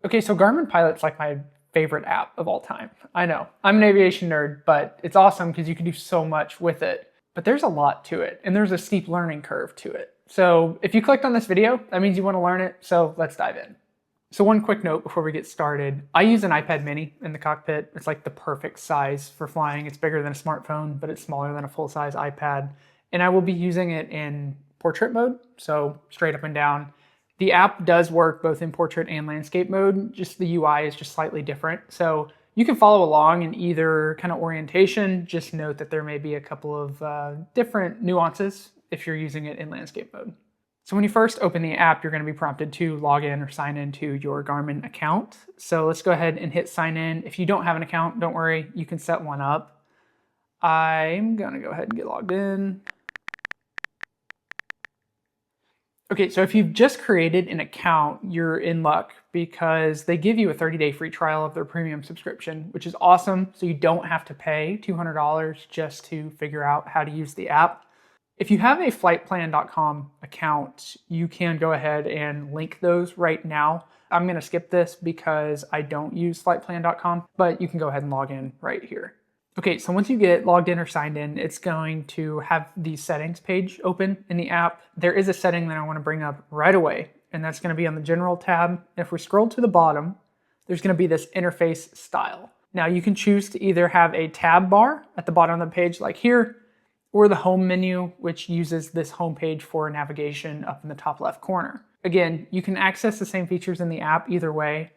Okay, so Garmin Pilot's like my favorite app of all time. I know, I'm an aviation nerd, but it's awesome because you can do so much with it. But there's a lot to it, and there's a steep learning curve to it. So if you clicked on this video, that means you want to learn it, so let's dive in. So one quick note before we get started. I use an iPad mini in the cockpit. It's like the perfect size for flying. It's bigger than a smartphone, but it's smaller than a full-size iPad. And I will be using it in portrait mode, so straight up and down. The app does work both in portrait and landscape mode, just the UI is just slightly different. So you can follow along in either kind of orientation. Just note that there may be a couple of different nuances if you're using it in landscape mode. So when you first open the app, you're going to be prompted to log in or sign into your Garmin account. So let's go ahead and hit sign in. If you don't have an account, don't worry, you can set one up. I'm going to go ahead and get logged in. Okay, so if you've just created an account, you're in luck because they give you a 30-day free trial of their premium subscription, which is awesome. So you don't have to pay $200 just to figure out how to use the app. If you have a flightplan.com account, you can go ahead and link those right now. I'm going to skip this because I don't use flightplan.com, but you can go ahead and log in right here. Okay, so once you get logged in or signed in, it's going to have the settings page open in the app. There is a setting that I want to bring up right away, and that's going to be on the General tab. If we scroll to the bottom, there's going to be this interface style. Now you can choose to either have a tab bar at the bottom of the page like here, or the home menu, which uses this home page for navigation up in the top left corner. Again, you can access the same features in the app either way.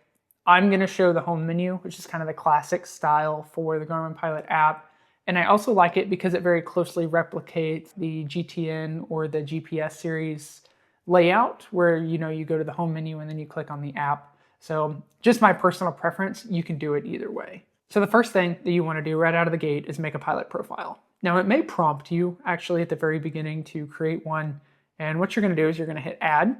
I'm going to show the home menu, which is kind of the classic style for the Garmin Pilot app. And I also like it because it very closely replicates the GTN or the GPS series layout where you go to the home menu and then you click on the app. So just my personal preference, you can do it either way. So the first thing that you want to do right out of the gate is make a pilot profile. Now it may prompt you actually at the very beginning to create one. And what you're going to do is you're going to hit add,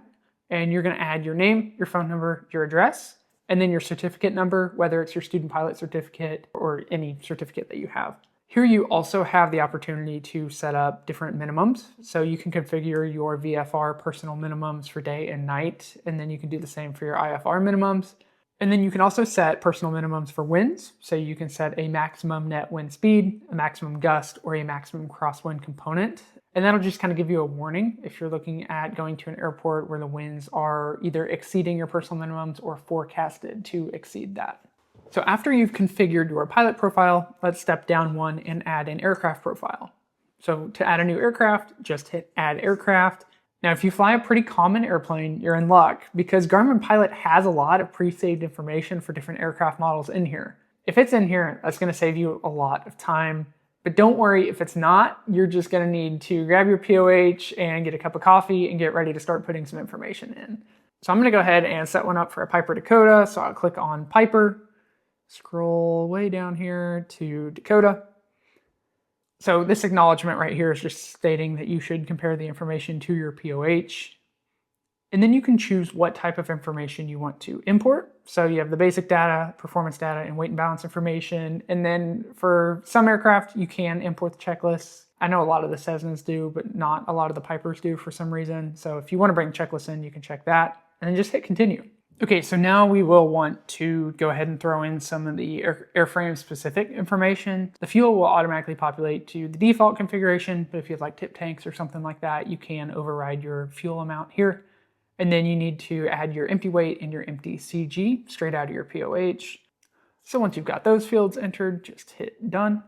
and you're going to add your name, your phone number, your address, and then your certificate number, whether it's your student pilot certificate or any certificate that you have. Here you also have the opportunity to set up different minimums. So you can configure your VFR personal minimums for day and night, and then you can do the same for your IFR minimums. And then you can also set personal minimums for winds. So you can set a maximum net wind speed, a maximum gust, or a maximum crosswind component. And that'll just kind of give you a warning if you're looking at going to an airport where the winds are either exceeding your personal minimums or forecasted to exceed that. So after you've configured your pilot profile, let's step down one and add an aircraft profile. So to add a new aircraft, just hit add aircraft. Now, if you fly a pretty common airplane, you're in luck because Garmin Pilot has a lot of pre-saved information for different aircraft models in here. If it's in here, that's going to save you a lot of time. But don't worry, if it's not, you're just going to need to grab your POH and get a cup of coffee and get ready to start putting some information in. So I'm going to go ahead and set one up for a Piper Dakota. So I'll click on Piper, scroll way down here to Dakota. So this acknowledgement right here is just stating that you should compare the information to your POH. And then you can choose what type of information you want to import. So you have the basic data, performance data, and weight and balance information. And then for some aircraft, you can import the checklists. I know a lot of the Cessnas do, but not a lot of the Pipers do for some reason. So if you want to bring checklists in, you can check that and then just hit continue. Okay, so now we will want to go ahead and throw in some of the airframe specific information. The fuel will automatically populate to the default configuration, but if you have like tip tanks or something like that, you can override your fuel amount here. And then you need to add your empty weight and your empty CG straight out of your POH. So once you've got those fields entered, just hit done.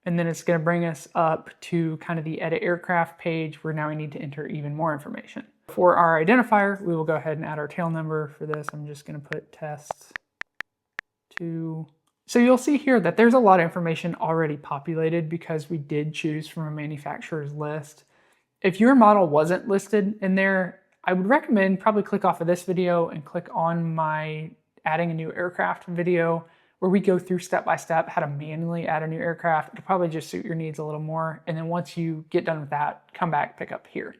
And then it's going to bring us up to kind of the edit aircraft page where now we need to enter even more information. For our identifier, we will go ahead and add our tail number for this. I'm just going to put test 2. So you'll see here that there's a lot of information already populated because we did choose from a manufacturer's list. If your model wasn't listed in there, I would recommend probably click off of this video and click on my adding a new aircraft video where we go through step by step how to manually add a new aircraft. It'll probably just suit your needs a little more. And then once you get done with that, come back, pick up here.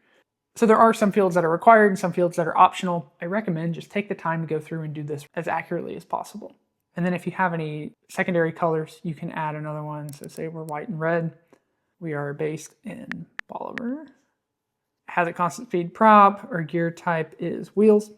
So there are some fields that are required and some fields that are optional. I recommend just take the time to go through and do this as accurately as possible. And then if you have any secondary colors, you can add another one. So say we're white and red. We are based in Bolivar. Has a constant speed prop. Our gear type is wheels.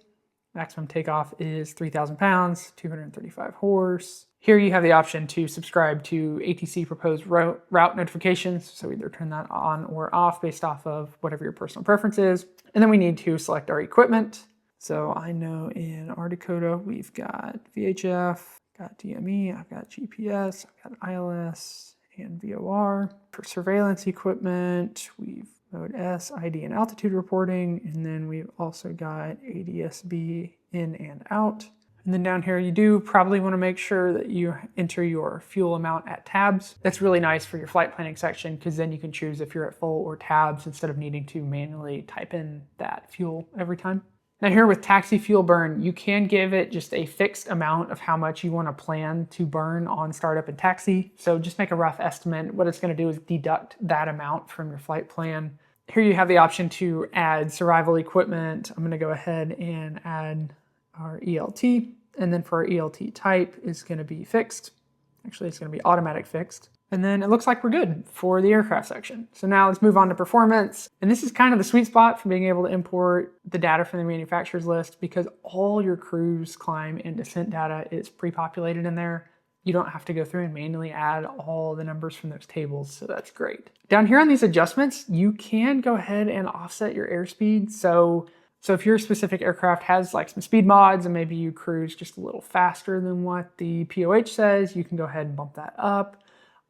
Maximum takeoff is 3,000 pounds, 235 horse. Here you have the option to subscribe to ATC proposed route notifications. So either turn that on or off based off of whatever your personal preference is. And then we need to select our equipment. So I know in our Dakota, we've got VHF, got DME, I've got GPS, I've got ILS and VOR. For surveillance equipment, we've mode S, ID, and altitude reporting. And then we've also got ADS-B in and out. And then down here, you do probably want to make sure that you enter your fuel amount at tabs. That's really nice for your flight planning section because then you can choose if you're at full or tabs instead of needing to manually type in that fuel every time. Now here with taxi fuel burn, you can give it just a fixed amount of how much you want to plan to burn on startup and taxi. So just make a rough estimate. What it's going to do is deduct that amount from your flight plan. Here you have the option to add survival equipment. I'm going to go ahead and add our ELT. And then for our ELT type is going to be fixed. Actually, it's going to be automatic fixed. And then it looks like we're good for the aircraft section. So now let's move on to performance. And this is kind of the sweet spot for being able to import the data from the manufacturer's list because all your cruise, climb, and descent data is pre-populated in there. You don't have to go through and manually add all the numbers from those tables, so that's great. Down here on these adjustments, you can go ahead and offset your airspeed. So if your specific aircraft has like some speed mods and maybe you cruise just a little faster than what the POH says, you can go ahead and bump that up.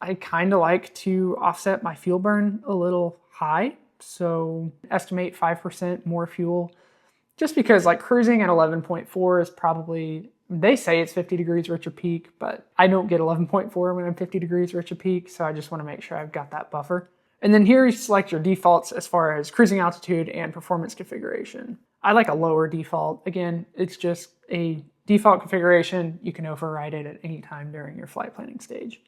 I kind of like to offset my fuel burn a little high. So estimate 5% more fuel just because like cruising at 11.4 is probably, they say it's 50 degrees rich of peak, but I don't get 11.4 when I'm 50 degrees rich of peak. So I just want to make sure I've got that buffer. And then here you select your defaults as far as cruising altitude and performance configuration. I like a lower default. Again, it's just a default configuration. You can override it at any time during your flight planning stage.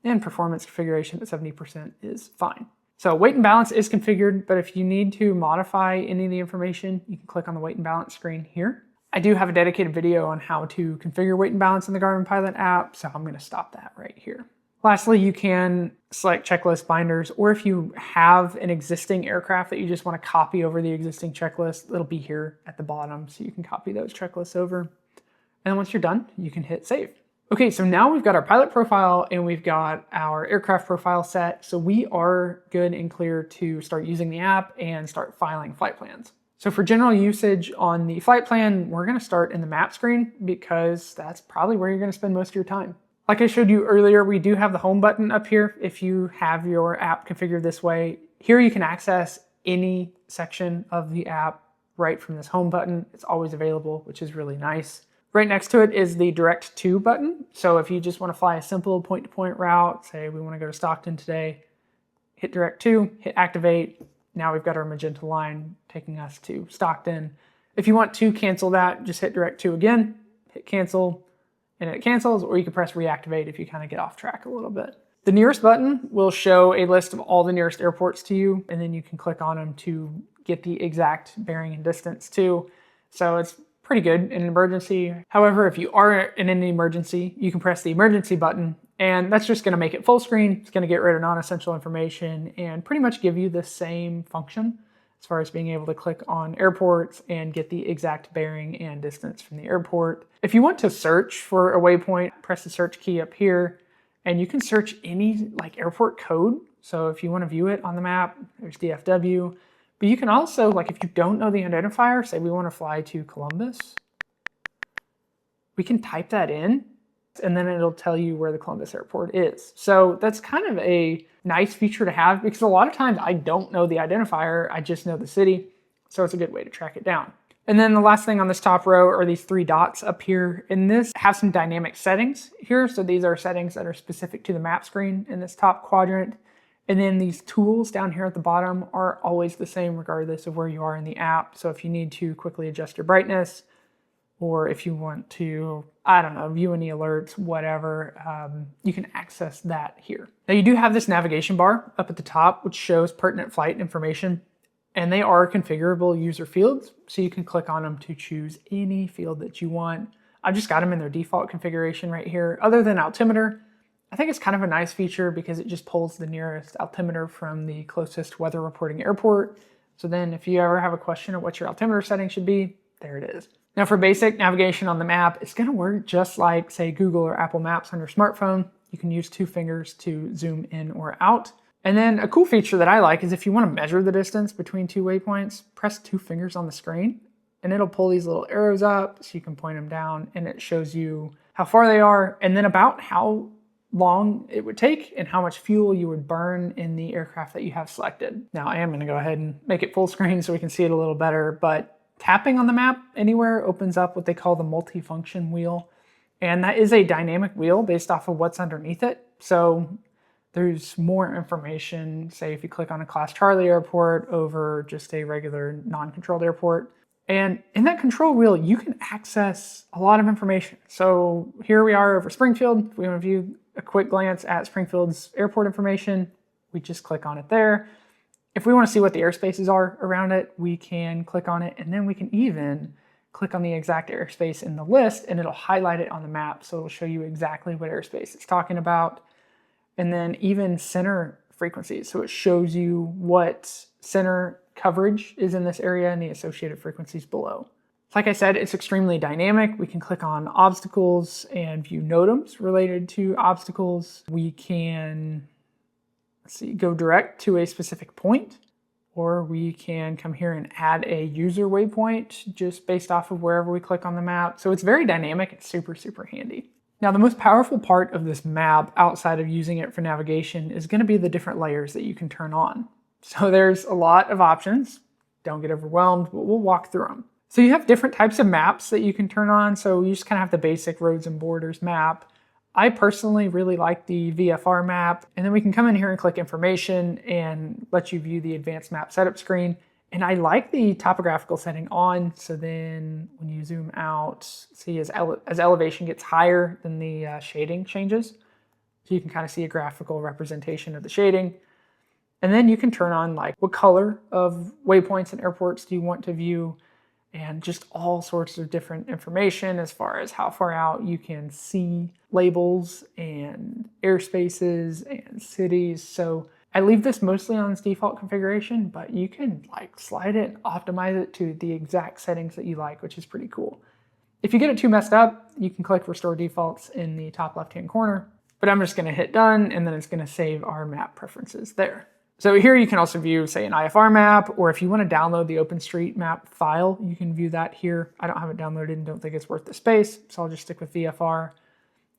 And performance configuration at 70% is fine. So weight and balance is configured, but if you need to modify any of the information, you can click on the weight and balance screen here. I do have a dedicated video on how to configure weight and balance in the Garmin Pilot app, so I'm going to stop that right here. Lastly, you can select checklist binders, or if you have an existing aircraft that you just want to copy over the existing checklist, it'll be here at the bottom, so you can copy those checklists over. And then once you're done, you can hit save. Okay, so now we've got our pilot profile and we've got our aircraft profile set, so we are good and clear to start using the app and start filing flight plans. So for general usage on the flight plan, we're going to start in the map screen because that's probably where you're going to spend most of your time. Like I showed you earlier, we do have the home button up here. If you have your app configured this way, here you can access any section of the app right from this home button. It's always available, which is really nice. Right next to it is the Direct To button. So if you just want to fly a simple point-to-point route, say we want to go to Stockton today, hit Direct To, hit Activate. Now we've got our magenta line taking us to Stockton. If you want to cancel that, just hit Direct To again, hit Cancel, and it cancels, or you can press Reactivate if you kind of get off track a little bit. The nearest button will show a list of all the nearest airports to you, and then you can click on them to get the exact bearing and distance too. So it's pretty good in an emergency. However, if you are in an emergency, you can press the emergency button, and that's just going to make it full screen. It's going to get rid of non-essential information and pretty much give you the same function as far as being able to click on airports and get the exact bearing and distance from the airport. If you want to search for a waypoint, press the search key up here, and you can search any like airport code. So if you want to view it on the map, there's DFW. But you can also, like if you don't know the identifier, say we want to fly to Columbus, we can type that in and then it'll tell you where the Columbus airport is. So that's kind of a nice feature to have because a lot of times I don't know the identifier, I just know the city. So it's a good way to track it down. And then the last thing on this top row are these three dots up here. And this have some dynamic settings here. So these are settings that are specific to the map screen in this top quadrant. And then these tools down here at the bottom are always the same regardless of where you are in the app. So if you need to quickly adjust your brightness, or if you want to, I don't know, view any alerts, whatever, you can access that here. Now you do have this navigation bar up at the top, which shows pertinent flight information, and they are configurable user fields. So you can click on them to choose any field that you want. I've just got them in their default configuration right here. Other than altimeter, I think it's kind of a nice feature because it just pulls the nearest altimeter from the closest weather reporting airport. So then if you ever have a question of what your altimeter setting should be, there it is. Now for basic navigation on the map, it's going to work just like, say, Google or Apple Maps on your smartphone. You can use 2 fingers to zoom in or out. And then a cool feature that I like is if you want to measure the distance between 2 waypoints, press 2 fingers on the screen and it'll pull these little arrows up so you can point them down, and it shows you how far they are and then about how long it would take and how much fuel you would burn in the aircraft that you have selected. Now I am going to go ahead and make it full screen so we can see it a little better, but tapping on the map anywhere opens up what they call the multi-function wheel. And that is a dynamic wheel based off of what's underneath it. So there's more information, say if you click on a Class Charlie airport over just a regular non-controlled airport. And in that control wheel, you can access a lot of information. So here we are over Springfield. If we want to view a quick glance at Springfield's airport information, we just click on it there. If we want to see what the airspaces are around it, we can click on it, and then we can even click on the exact airspace in the list and it'll highlight it on the map. So it'll show you exactly what airspace it's talking about. And then even center frequencies. So it shows you what center coverage is in this area and the associated frequencies below. Like I said, it's extremely dynamic. We can click on obstacles and view NOTAMs related to obstacles. We can go direct to a specific point, or we can come here and add a user waypoint just based off of wherever we click on the map. So it's very dynamic. It's super, super handy. Now, the most powerful part of this map outside of using it for navigation is going to be the different layers that you can turn on. So there's a lot of options. Don't get overwhelmed, but we'll walk through them. So you have different types of maps that you can turn on. So you just kind of have the basic roads and borders map. I personally really like the VFR map, and then we can come in here and click information and let you view the advanced map setup screen. And I like the topographical setting on, so then when you zoom out, see as elevation gets higher, then the shading changes. So you can kind of see a graphical representation of the shading. And then you can turn on like what color of waypoints and airports do you want to view, and just all sorts of different information as far as how far out you can see labels and airspaces and cities. So I leave this mostly on its default configuration, but you can like slide it, optimize it to the exact settings that you like, which is pretty cool. If you get it too messed up, you can click Restore Defaults in the top left-hand corner, but I'm just gonna hit done, and then it's gonna save our map preferences there. So here you can also view, say, an IFR map, or if you want to download the OpenStreetMap file, you can view that here. I don't have it downloaded and don't think it's worth the space, so I'll just stick with VFR.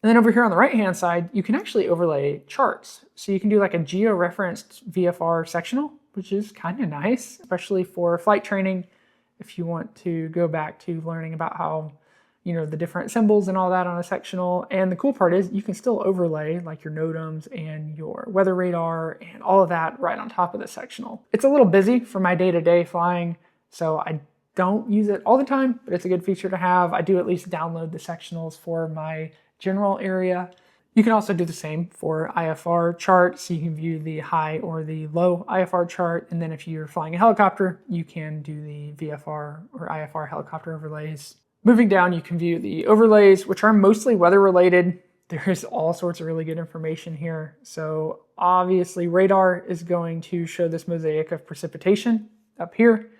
And then over here on the right-hand side, you can actually overlay charts. So you can do like a geo-referenced VFR sectional, which is kind of nice, especially for flight training. If you want to go back to learning about how, you know, the different symbols and all that on a sectional. And the cool part is you can still overlay like your NOTAMs and your weather radar and all of that right on top of the sectional. It's a little busy for my day-to-day flying, so I don't use it all the time, but it's a good feature to have. I do at least download the sectionals for my general area. You can also do the same for IFR charts. So you can view the high or the low IFR chart. And then if you're flying a helicopter, you can do the VFR or IFR helicopter overlays. Moving down, you can view the overlays, which are mostly weather related. There's all sorts of really good information here. So obviously radar is going to show this mosaic of precipitation up here.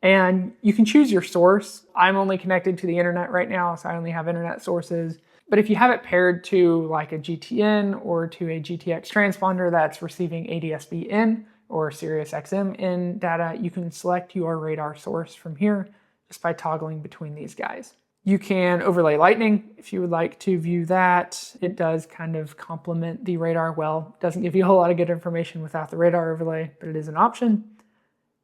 And you can choose your source. I'm only connected to the internet right now, so I only have internet sources. But if you have it paired to like a GTN or to a GTX transponder that's receiving ADS-B in or Sirius XM in data, you can select your radar source from here just by toggling between these guys. You can overlay lightning if you would like to view that. It does kind of complement the radar well. It doesn't give you a whole lot of good information without the radar overlay, but it is an option.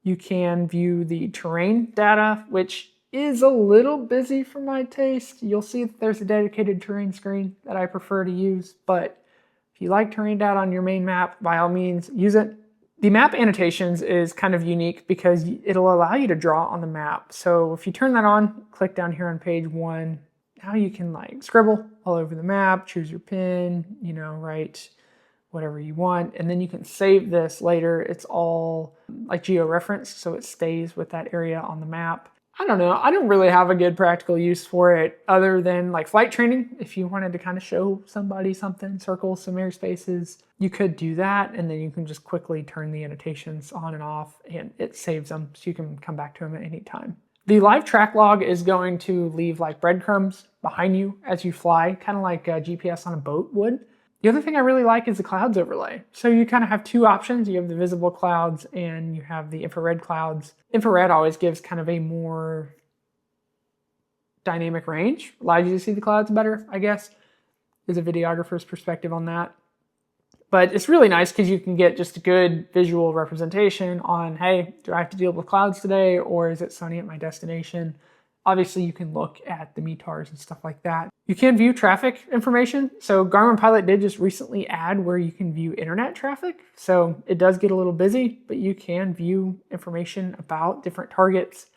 You can view the terrain data, which is a little busy for my taste. You'll see that there's a dedicated terrain screen that I prefer to use, but if you like terrain data on your main map, by all means, use it. The map annotations is kind of unique because it'll allow you to draw on the map. So if you turn that on, click down here on page 1, now you can like scribble all over the map, choose your pin, you know, write whatever you want, and then you can save this later. It's all like geo-referenced, so it stays with that area on the map. I don't know, I don't really have a good practical use for it other than like flight training. If you wanted to kind of show somebody something, circle some airspaces, you could do that, and then you can just quickly turn the annotations on and off and it saves them so you can come back to them at any time. The live track log is going to leave like breadcrumbs behind you as you fly, kind of like GPS on a boat would. The other thing I really like is the clouds overlay. So you kind of have two options. You have the visible clouds and you have the infrared clouds. Infrared always gives kind of a more dynamic range, allows you to see the clouds better, I guess, is a videographer's perspective on that. But it's really nice because you can get just a good visual representation on, hey, do I have to deal with clouds today, or is it sunny at my destination? Obviously, you can look at the METARs and stuff like that. You can view traffic information. So Garmin Pilot did just recently add where you can view internet traffic. So it does get a little busy, but you can view information about different targets.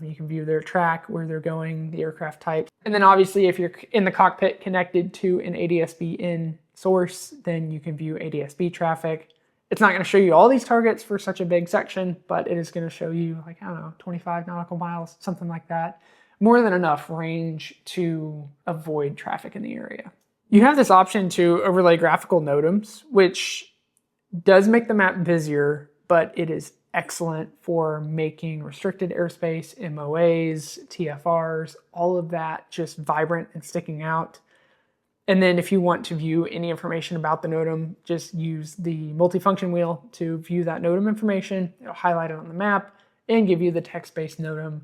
You can view their track, where they're going, the aircraft type. And then obviously, if you're in the cockpit connected to an ADS-B in source, then you can view ADS-B traffic. It's not going to show you all these targets for such a big section, but it is going to show you, like, I don't know, 25 nautical miles, something like that. More than enough range to avoid traffic in the area. You have this option to overlay graphical NOTAMs, which does make the map busier, but it is excellent for making restricted airspace, MOAs, TFRs, all of that just vibrant and sticking out. And then if you want to view any information about the NOTAM, just use the multifunction wheel to view that NOTAM information. It'll highlight it on the map and give you the text-based NOTAM.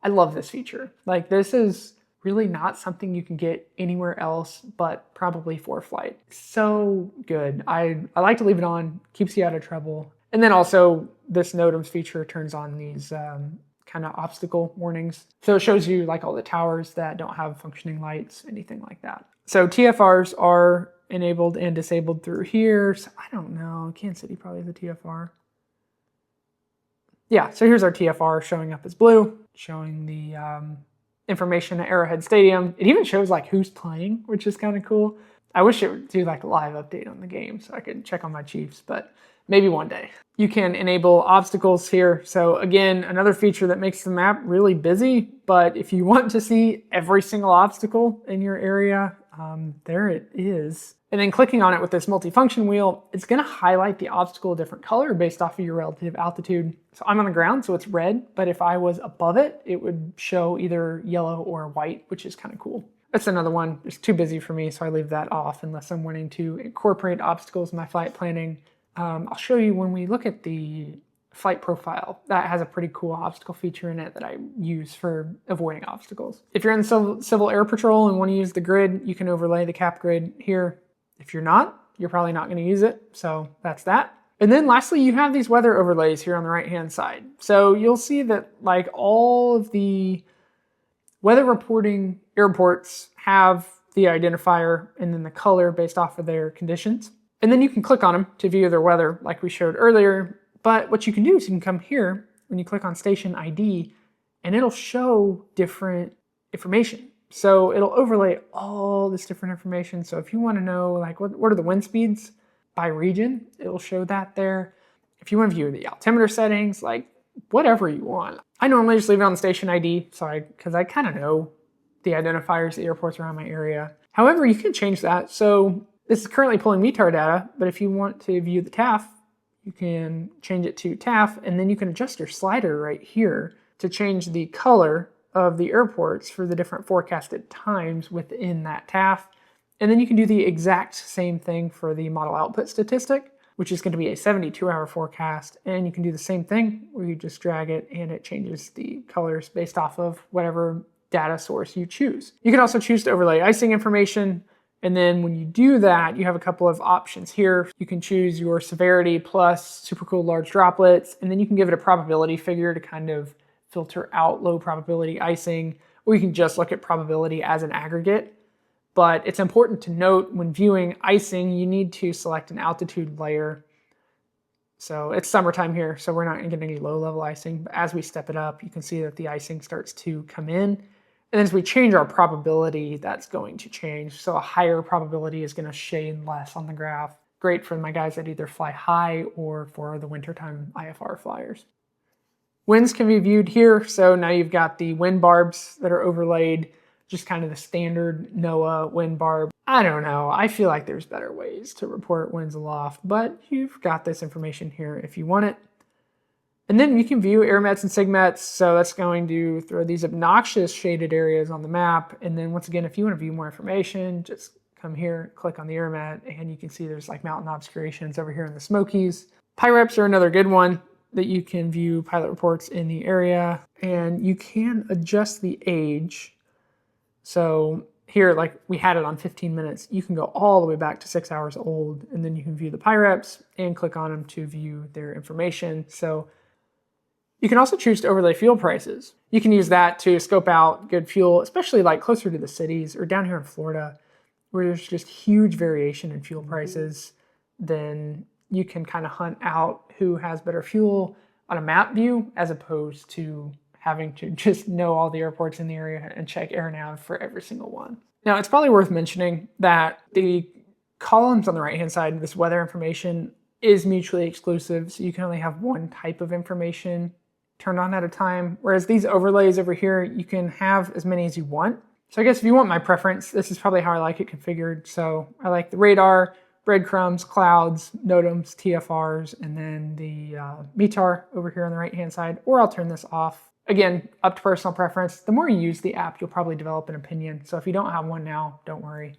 I love this feature. Like, this is really not something you can get anywhere else, but probably for flight. So good. I like to leave it on, keeps you out of trouble. And then also this NOTAMs feature turns on these kind of obstacle warnings. So it shows you like all the towers that don't have functioning lights, anything like that. So TFRs are enabled and disabled through here. So I don't know, Kansas City probably has a TFR. Yeah, so here's our TFR showing up as blue, showing the information at Arrowhead Stadium. It even shows like who's playing, which is kind of cool. I wish it would do like a live update on the game so I could check on my Chiefs, but maybe one day. You can enable obstacles here. So again, another feature that makes the map really busy, but if you want to see every single obstacle in your area, there it is. And then clicking on it with this multifunction wheel, it's gonna highlight the obstacle a different color based off of your relative altitude. So I'm on the ground, so it's red, but if I was above it, it would show either yellow or white, which is kind of cool. That's another one. It's too busy for me, so I leave that off unless I'm wanting to incorporate obstacles in my flight planning. I'll show you when we look at the flight profile. That has a pretty cool obstacle feature in it that I use for avoiding obstacles. If you're in Civil Air Patrol and want to use the grid, you can overlay the cap grid here. If you're not, you're probably not going to use it, so that's that. And then lastly, you have these weather overlays here on the right-hand side. So you'll see that like all of the weather reporting airports have the identifier and then the color based off of their conditions. And then you can click on them to view their weather like we showed earlier. But what you can do is you can come here when you click on station ID and it'll show different information. So it'll overlay all this different information. So if you want to know like what are the wind speeds by region, it'll show that there. If you want to view the altimeter settings, like whatever you want. I normally just leave it on the station ID because I kind of know the identifiers, the airports around my area. However, you can change that. So this is currently pulling METAR data, but if you want to view the TAF, you can change it to TAF, and then you can adjust your slider right here to change the color of the airports for the different forecasted times within that TAF. And then you can do the exact same thing for the model output statistic, which is going to be a 72-hour forecast. And you can do the same thing where you just drag it and it changes the colors based off of whatever data source you choose. You can also choose to overlay icing information. And then when you do that, you have a couple of options here. You can choose your severity plus super cool large droplets, and then you can give it a probability figure to kind of filter out low probability icing, or you can just look at probability as an aggregate. But it's important to note when viewing icing, you need to select an altitude layer. So it's summertime here, so we're not gonna get any low level icing, but as we step it up, you can see that the icing starts to come in. And then as we change our probability, that's going to change. So a higher probability is going to shade less on the graph. Great for my guys that either fly high or for the wintertime IFR flyers. Winds can be viewed here. So now you've got the wind barbs that are overlaid, just kind of the standard NOAA wind barb. I don't know. I feel like there's better ways to report winds aloft, but you've got this information here if you want it. And then you can view airmets and sigmets. So that's going to throw these obnoxious shaded areas on the map. And then once again, if you want to view more information, just come here, click on the airmet, and you can see there's like mountain obscurations over here in the Smokies. PIREPs are another good one that you can view pilot reports in the area, and you can adjust the age. So here, like we had it on 15 minutes, you can go all the way back to 6 hours old, and then you can view the PIREPs and click on them to view their information. So you can also choose to overlay fuel prices. You can use that to scope out good fuel, especially like closer to the cities or down here in Florida, where there's just huge variation in fuel prices. Then you can kind of hunt out who has better fuel on a map view, as opposed to having to just know all the airports in the area and check AirNav for every single one. Now, it's probably worth mentioning that the columns on the right-hand side of this weather information is mutually exclusive, so you can only have one type of information turned on at a time, whereas these overlays over here, you can have as many as you want. So I guess if you want my preference, this is probably how I like it configured. So I like the radar, breadcrumbs, clouds, NOTAMs, TFRs, and then the METAR over here on the right-hand side, or I'll turn this off. Again, up to personal preference. The more you use the app, you'll probably develop an opinion. So if you don't have one now, don't worry,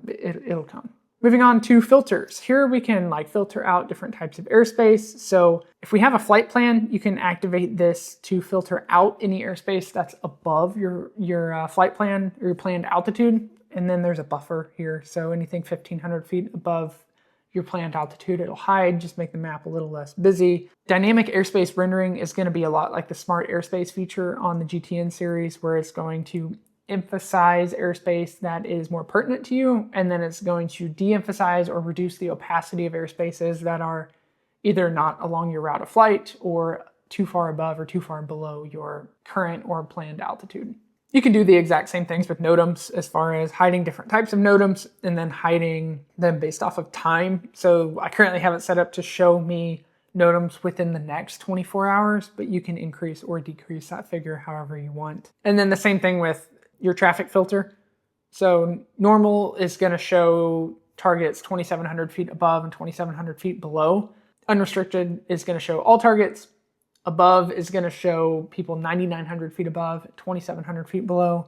it'll come. Moving on to filters. Here we can like filter out different types of airspace. So if we have a flight plan, you can activate this to filter out any airspace that's above your flight plan or your planned altitude. And then there's a buffer here. So anything 1,500 feet above your planned altitude, it'll hide, just make the map a little less busy. Dynamic airspace rendering is going to be a lot like the smart airspace feature on the GTN series, where it's going to emphasize airspace that is more pertinent to you, and then it's going to de-emphasize or reduce the opacity of airspaces that are either not along your route of flight or too far above or too far below your current or planned altitude. You can do the exact same things with NOTAMs as far as hiding different types of NOTAMs and then hiding them based off of time. So I currently have it set up to show me NOTAMs within the next 24 hours, but you can increase or decrease that figure however you want. And then the same thing with your traffic filter. So normal is going to show targets 2,700 feet above and 2,700 feet below. Unrestricted is going to show all targets. Above is going to show people 9,900 feet above, 2,700 feet below.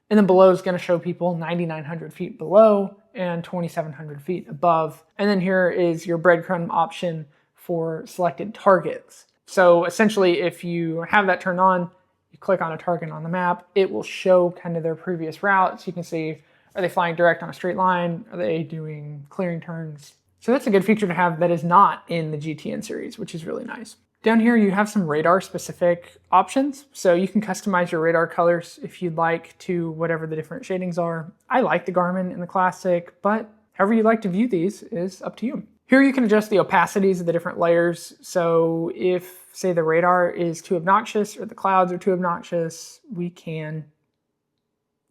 And then below is going to show people 9,900 feet below and 2,700 feet above. And then here is your breadcrumb option for selected targets. So essentially, if you have that turned on, you click on a target on the map, it will show kind of their previous routes. You can see, are they flying direct on a straight line? Are they doing clearing turns? So that's a good feature to have that is not in the GTN series, which is really nice. Down here, you have some radar specific options. So you can customize your radar colors if you'd like to whatever the different shadings are. I like the Garmin and the Classic, but however you like to view these is up to you. Here you can adjust the opacities of the different layers. So if, say, the radar is too obnoxious or the clouds are too obnoxious, we can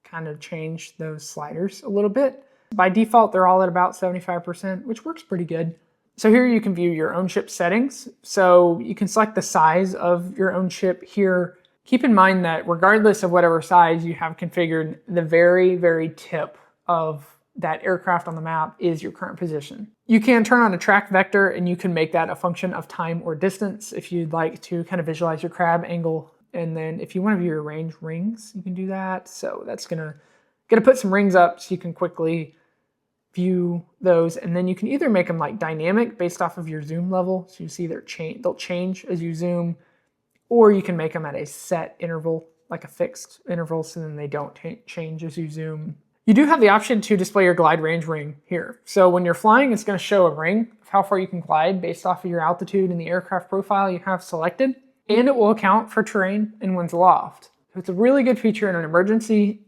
kind of change those sliders a little bit. By default, they're all at about 75%, which works pretty good. So here you can view your own ship settings. So you can select the size of your own ship here. Keep in mind that regardless of whatever size you have configured, the very, very tip of that aircraft on the map is your current position. You can turn on a track vector and you can make that a function of time or distance if you'd like to kind of visualize your crab angle. And then if you want to view your range rings, you can do that. So that's gonna put some rings up so you can quickly view those. And then you can either make them like dynamic based off of your zoom level. So you see they'll change as you zoom, or you can make them at a set interval, like a fixed interval, so then they don't change as you zoom. You do have the option to display your glide range ring here. So when you're flying, it's going to show a ring of how far you can glide based off of your altitude and the aircraft profile you have selected. And it will account for terrain and wind's aloft. So it's a really good feature in an emergency,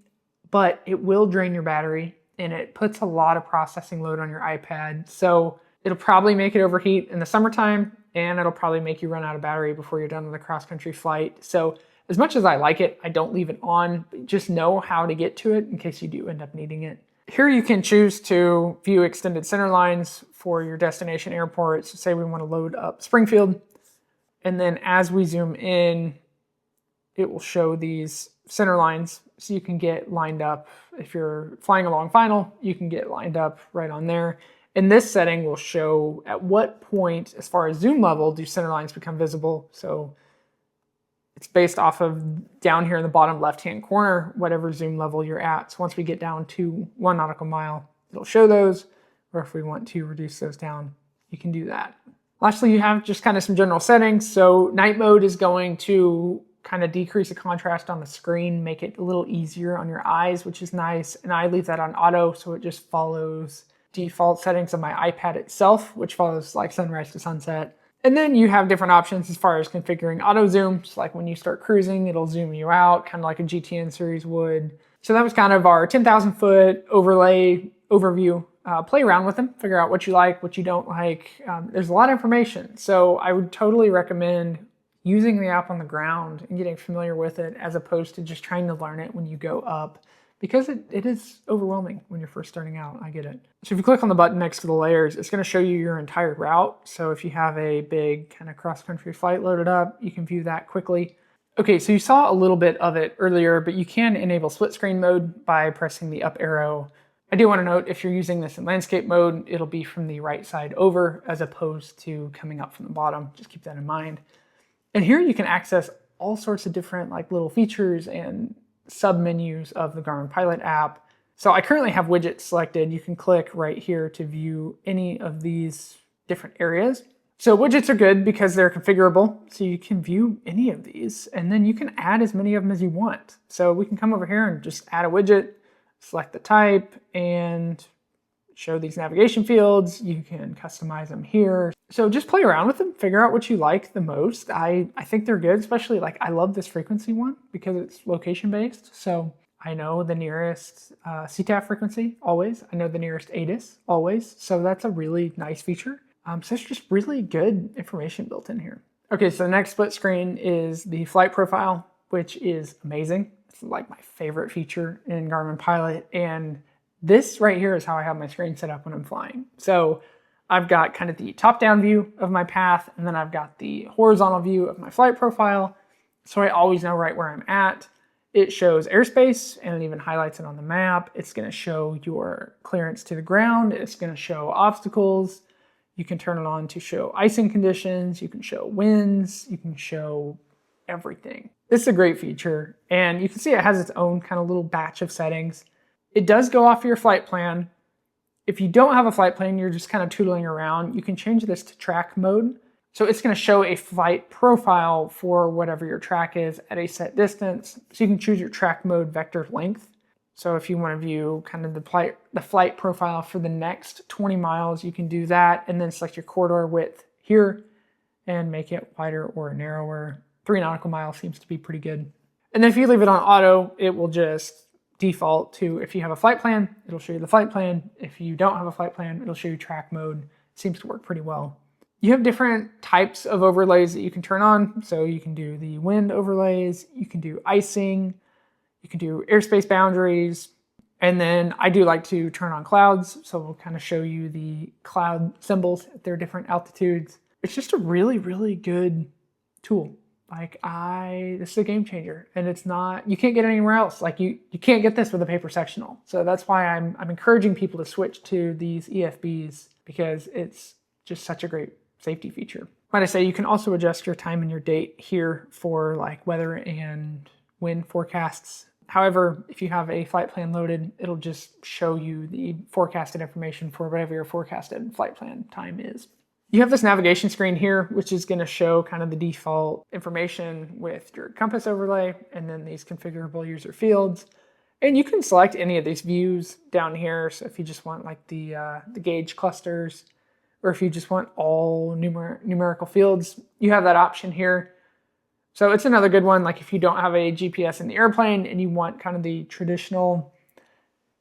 but it will drain your battery and it puts a lot of processing load on your iPad. So it'll probably make it overheat in the summertime, and it'll probably make you run out of battery before you're done with a cross-country flight. So as much as I like it, I don't leave it on, but just know how to get to it in case you do end up needing it. Here you can choose to view extended center lines for your destination airports. Say we want to load up Springfield, and then as we zoom in, it will show these center lines so you can get lined up. If you're flying along final, you can get lined up right on there. And this setting will show at what point, as far as zoom level, do center lines become visible. So it's based off of down here in the bottom left-hand corner, whatever zoom level you're at. So once we get down to 1 nautical mile, it'll show those. Or if we want to reduce those down, you can do that. Lastly, you have just kind of some general settings. So night mode is going to kind of decrease the contrast on the screen, make it a little easier on your eyes, which is nice. And I leave that on auto, so it just follows default settings of my iPad itself, which follows like sunrise to sunset. And then you have different options as far as configuring auto zoom. So like when you start cruising, it'll zoom you out, kind of like a GTN series would. So that was kind of our 10,000 foot overlay overview. Play around with them, figure out what you like, what you don't like. There's a lot of information. So I would totally recommend using the app on the ground and getting familiar with it as opposed to just trying to learn it when you go up, because it is overwhelming when you're first starting out. I get it. So if you click on the button next to the layers, it's going to show you your entire route. So if you have a big kind of cross-country flight loaded up, you can view that quickly. Okay, so you saw a little bit of it earlier, but you can enable split screen mode by pressing the up arrow. I do want to note, if you're using this in landscape mode, it'll be from the right side over as opposed to coming up from the bottom. Just keep that in mind. And here you can access all sorts of different like little features and sub-menus of the Garmin Pilot app. So I currently have widgets selected. You can click right here to view any of these different areas. So widgets are good because they're configurable. So you can view any of these and then you can add as many of them as you want. So we can come over here and just add a widget, select the type, and show these navigation fields. You can customize them here. So just play around with them, figure out what you like the most. I think they're good, especially like I love this frequency one because it's location based. So I know the nearest CTAF frequency always. I know the nearest ATIS always. So that's a really nice feature. So it's just really good information built in here. Okay, so the next split screen is the flight profile, which is amazing. It's like my favorite feature in Garmin Pilot. And this right here is how I have my screen set up when I'm flying. So I've got kind of the top-down view of my path, and then I've got the horizontal view of my flight profile. So I always know right where I'm at. It shows airspace, and it even highlights it on the map. It's going to show your clearance to the ground. It's going to show obstacles. You can turn it on to show icing conditions. You can show winds. You can show everything. This is a great feature, and you can see it has its own kind of little batch of settings. It does go off your flight plan. If you don't have a flight plan, you're just kind of tootling around, you can change this to track mode. So it's going to show a flight profile for whatever your track is at a set distance. So you can choose your track mode vector length. So if you want to view kind of the flight profile for the next 20 miles, you can do that and then select your corridor width here and make it wider or narrower. 3 nautical miles seems to be pretty good. And then if you leave it on auto, it will just default to, if you have a flight plan, it'll show you the flight plan. If you don't have a flight plan, it'll show you track mode. It seems to work pretty well. You have different types of overlays that you can turn on. So you can do the wind overlays, you can do icing, you can do airspace boundaries, and then I do like to turn on clouds. So we'll kind of show you the cloud symbols at their different altitudes. It's just a really, really good tool. This is a game changer, and it's not, you can't get it anywhere else. Like you can't get this with a paper sectional. So that's why I'm encouraging people to switch to these EFBs because it's just such a great safety feature. Might I say, you can also adjust your time and your date here for like weather and wind forecasts. However, if you have a flight plan loaded, it'll just show you the forecasted information for whatever your forecasted flight plan time is. You have this navigation screen here, which is going to show kind of the default information with your compass overlay and then these configurable user fields. And you can select any of these views down here. So if you just want like the gauge clusters, or if you just want all numerical fields, you have that option here. So it's another good one. Like if you don't have a GPS in the airplane and you want kind of the traditional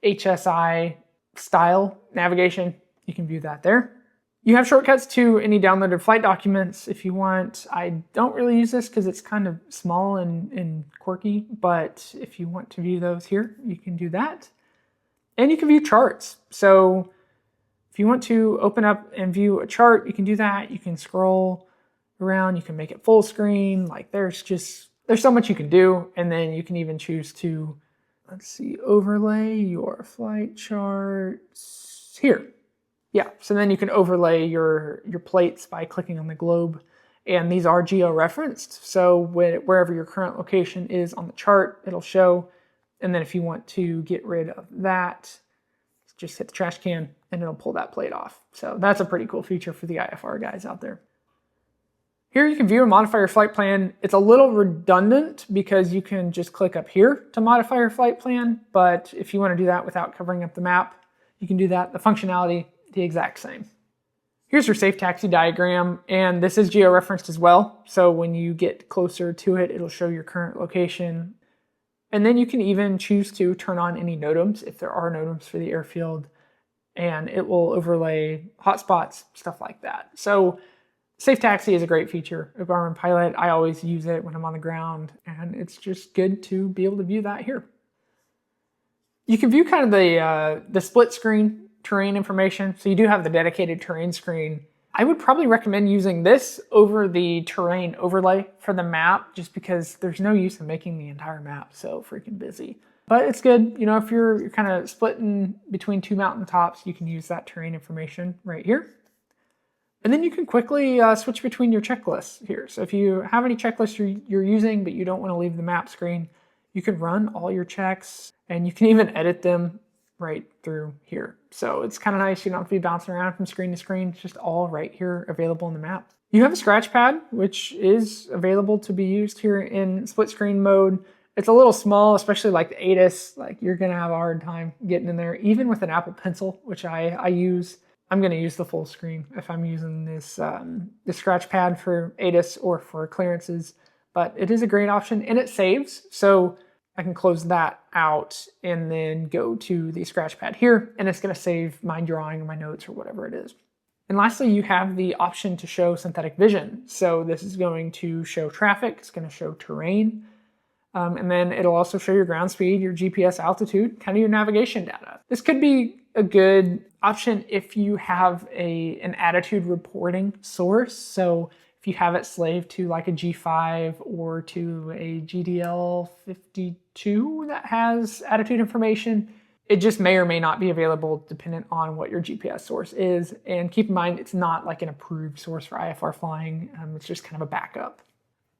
HSI style navigation, you can view that there. You have shortcuts to any downloaded flight documents if you want. I don't really use this because it's kind of small and quirky, but if you want to view those here, you can do that. And you can view charts. So if you want to open up and view a chart, you can do that. You can scroll around, you can make it full screen. Like there's so much you can do. And then you can even choose to, overlay your flight charts here. Yeah, so then you can overlay your plates by clicking on the globe. And these are geo-referenced, so wherever your current location is on the chart, it'll show. And then if you want to get rid of that, just hit the trash can and it'll pull that plate off. So that's a pretty cool feature for the IFR guys out there. Here you can view and modify your flight plan. It's a little redundant because you can just click up here to modify your flight plan, but if you want to do that without covering up the map, you can do that. The functionality, the exact same. Here's your safe taxi diagram, and this is geo-referenced as well. So when you get closer to it, it'll show your current location. And then you can even choose to turn on any NOTAMs if there are NOTAMs for the airfield, and it will overlay hotspots, stuff like that. So Safe Taxi is a great feature of Garmin Pilot. I always use it when I'm on the ground, and it's just good to be able to view that here. You can view kind of the split screen terrain information. So you do have the dedicated terrain screen. I would probably recommend using this over the terrain overlay for the map, just because there's no use in making the entire map so freaking busy. But it's good, you know, if you're kind of splitting between two mountaintops, you can use that terrain information right here. And then you can quickly switch between your checklists here. So if you have any checklists you're using, but you don't want to leave the map screen, you can run all your checks and you can even edit them right through here. So it's kind of nice. You don't have to be bouncing around from screen to screen. It's just all right here available in the map. You have a scratch pad, which is available to be used here in split screen mode. It's a little small, especially like the ATIS. Like you're going to have a hard time getting in there, even with an Apple Pencil, which I use. I'm going to use the full screen if I'm using this scratch pad for ATIS or for clearances. But it is a great option and it saves. So I can close that out and then go to the scratch pad here, and it's going to save my drawing or my notes or whatever it is. And lastly, you have the option to show synthetic vision. So this is going to show traffic, it's going to show terrain, and then it'll also show your ground speed, your GPS altitude, kind of your navigation data. This could be a good option if you have an attitude reporting source. So if you have it slaved to like a G5 or to a GDL 52 that has attitude information, it just may or may not be available dependent on what your GPS source is. And keep in mind, it's not like an approved source for IFR flying. It's just kind of a backup.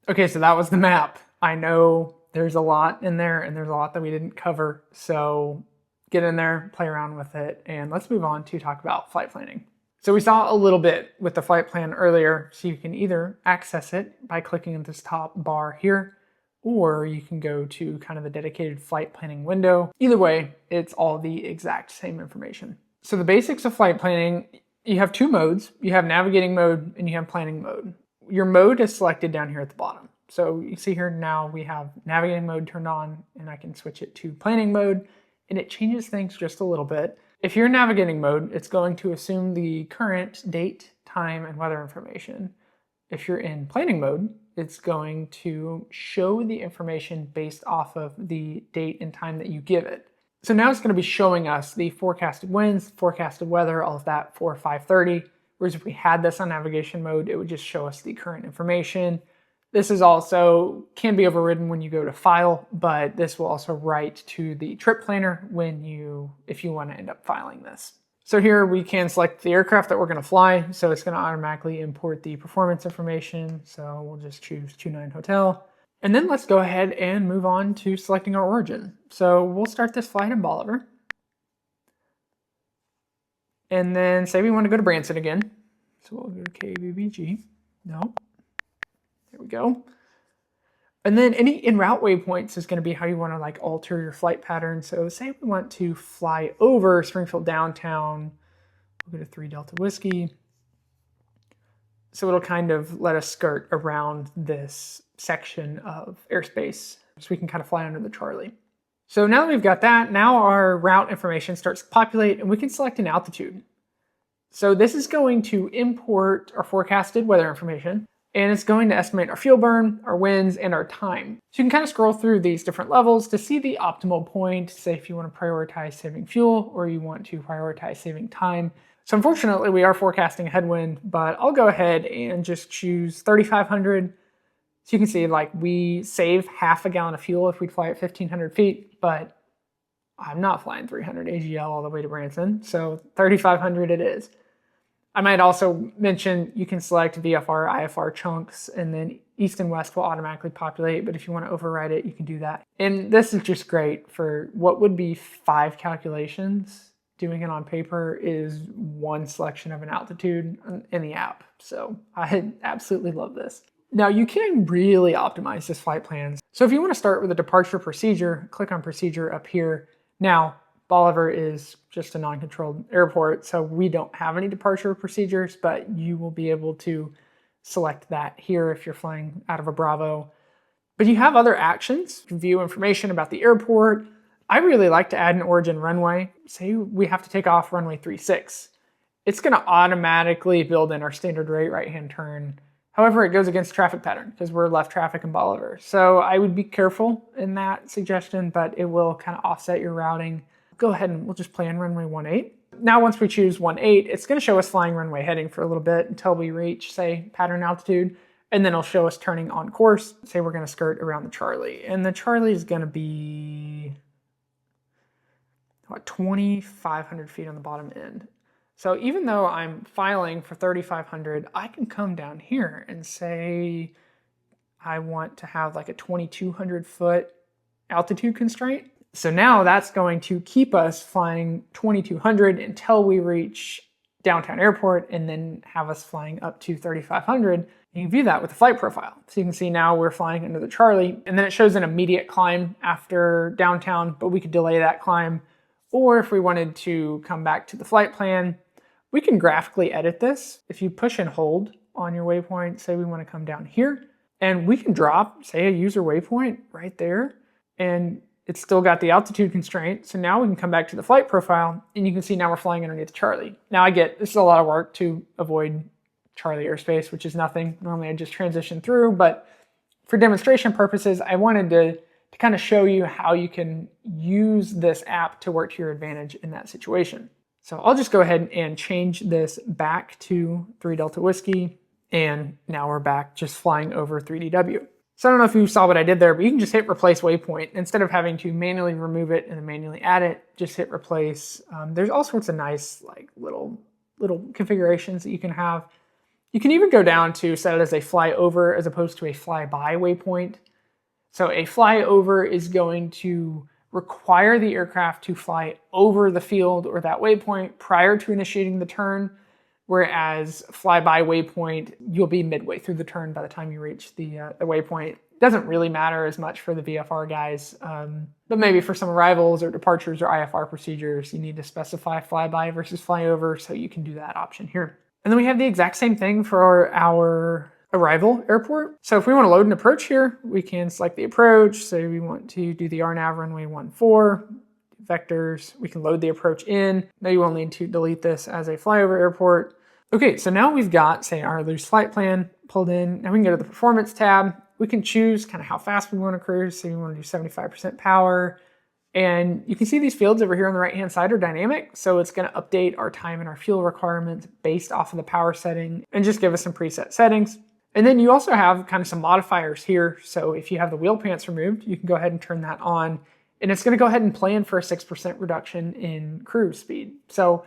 Okay, so that was the map. I know there's a lot in there and there's a lot that we didn't cover. So get in there, play around with it, and let's move on to talk about flight planning. So we saw a little bit with the flight plan earlier, so you can either access it by clicking on this top bar here, or you can go to kind of the dedicated flight planning window. Either way, it's all the exact same information. So the basics of flight planning, you have two modes. You have navigating mode and you have planning mode. Your mode is selected down here at the bottom. So you see here now we have navigating mode turned on, and I can switch it to planning mode, and it changes things just a little bit. If you're in navigating mode, it's going to assume the current date, time, and weather information. If you're in planning mode, it's going to show the information based off of the date and time that you give it. So now it's going to be showing us the forecasted winds, forecasted weather, all of that for 5:30. Whereas if we had this on navigation mode, it would just show us the current information. This is also can be overridden when you go to file, but this will also write to the trip planner if you want to end up filing this. So here we can select the aircraft that we're going to fly. So it's going to automatically import the performance information. So we'll just choose 29 Hotel. And then let's go ahead and move on to selecting our origin. So we'll start this flight in Bolivar. And then say we want to go to Branson again. So we'll go to KBBG. No. There we go. And then any in-route waypoints is going to be how you want to like alter your flight pattern. So say we want to fly over Springfield downtown, we'll go to 3 Delta Whiskey. So it'll kind of let us skirt around this section of airspace so we can kind of fly under the Charlie. So now that we've got that, now our route information starts to populate and we can select an altitude. So this is going to import our forecasted weather information, and it's going to estimate our fuel burn, our winds, and our time. So you can kind of scroll through these different levels to see the optimal point, say if you want to prioritize saving fuel or you want to prioritize saving time. So unfortunately, we are forecasting a headwind, but I'll go ahead and just choose 3,500. So you can see like we save half a gallon of fuel if we'd fly at 1,500 feet, but I'm not flying 300 AGL all the way to Branson, so 3,500 it is. I might also mention you can select VFR, IFR chunks, and then east and west will automatically populate, but if you want to override it, you can do that. And this is just great for what would be 5 calculations. Doing it on paper is 1 selection of an altitude in the app. So I absolutely love this. Now you can really optimize this flight plan. So if you want to start with a departure procedure, click on procedure up here. Now, Bolivar is just a non-controlled airport, so we don't have any departure procedures, but you will be able to select that here if you're flying out of a Bravo. But you have other actions. You can view information about the airport. I really like to add an origin runway. Say we have to take off runway 36. It's going to automatically build in our standard rate right-hand turn. However, it goes against traffic pattern because we're left traffic in Bolivar. So I would be careful in that suggestion, but it will kind of offset your routing. Go ahead and we'll just plan runway 18. Now, once we choose 18, it's going to show us flying runway heading for a little bit until we reach, say, pattern altitude, and then it'll show us turning on course. Say we're going to skirt around the Charlie, and the Charlie is going to be what, 2,500 feet on the bottom end. So even though I'm filing for 3,500, I can come down here and say I want to have like a 2,200 foot altitude constraint. So now that's going to keep us flying 2,200 until we reach downtown airport and then have us flying up to 3,500. You can view that with the flight profile. So you can see now we're flying under the Charlie, and then it shows an immediate climb after downtown, but we could delay that climb. Or if we wanted to come back to the flight plan, we can graphically edit this. If you push and hold on your waypoint, say we want to come down here, and we can drop, say, a user waypoint right there, and it's still got the altitude constraint. So now we can come back to the flight profile, and you can see now we're flying underneath Charlie. Now I get this is a lot of work to avoid Charlie airspace, which is nothing. Normally I just transition through, but for demonstration purposes, I wanted to kind of show you how you can use this app to work to your advantage in that situation. So I'll just go ahead and change this back to 3 Delta Whiskey, and now we're back just flying over 3DW. So I don't know if you saw what I did there, but you can just hit replace waypoint. Instead of having to manually remove it and then manually add it, just hit replace. There's all sorts of nice like little configurations that you can have. You can even go down to set it as a fly over as opposed to a fly by waypoint. So a flyover is going to require the aircraft to fly over the field or that waypoint prior to initiating the turn, whereas flyby waypoint, you'll be midway through the turn by the time you reach the waypoint. Doesn't really matter as much for the VFR guys, but maybe for some arrivals or departures or IFR procedures, you need to specify flyby versus flyover, so you can do that option here. And then we have the exact same thing for our arrival airport. So if we want to load an approach here, we can select the approach. Say we want to do the RNAV runway 14, vectors, we can load the approach in. Now you will need to delete this as a flyover airport. Okay, so now we've got, say, our loose flight plan pulled in. Now we can go to the performance tab. We can choose kind of how fast we want to cruise. Say we want to do 75% power. And you can see these fields over here on the right-hand side are dynamic. So it's going to update our time and our fuel requirements based off of the power setting and just give us some preset settings. And then you also have kind of some modifiers here. So if you have the wheel pants removed, you can go ahead and turn that on. And it's going to go ahead and plan for a 6% reduction in cruise speed. So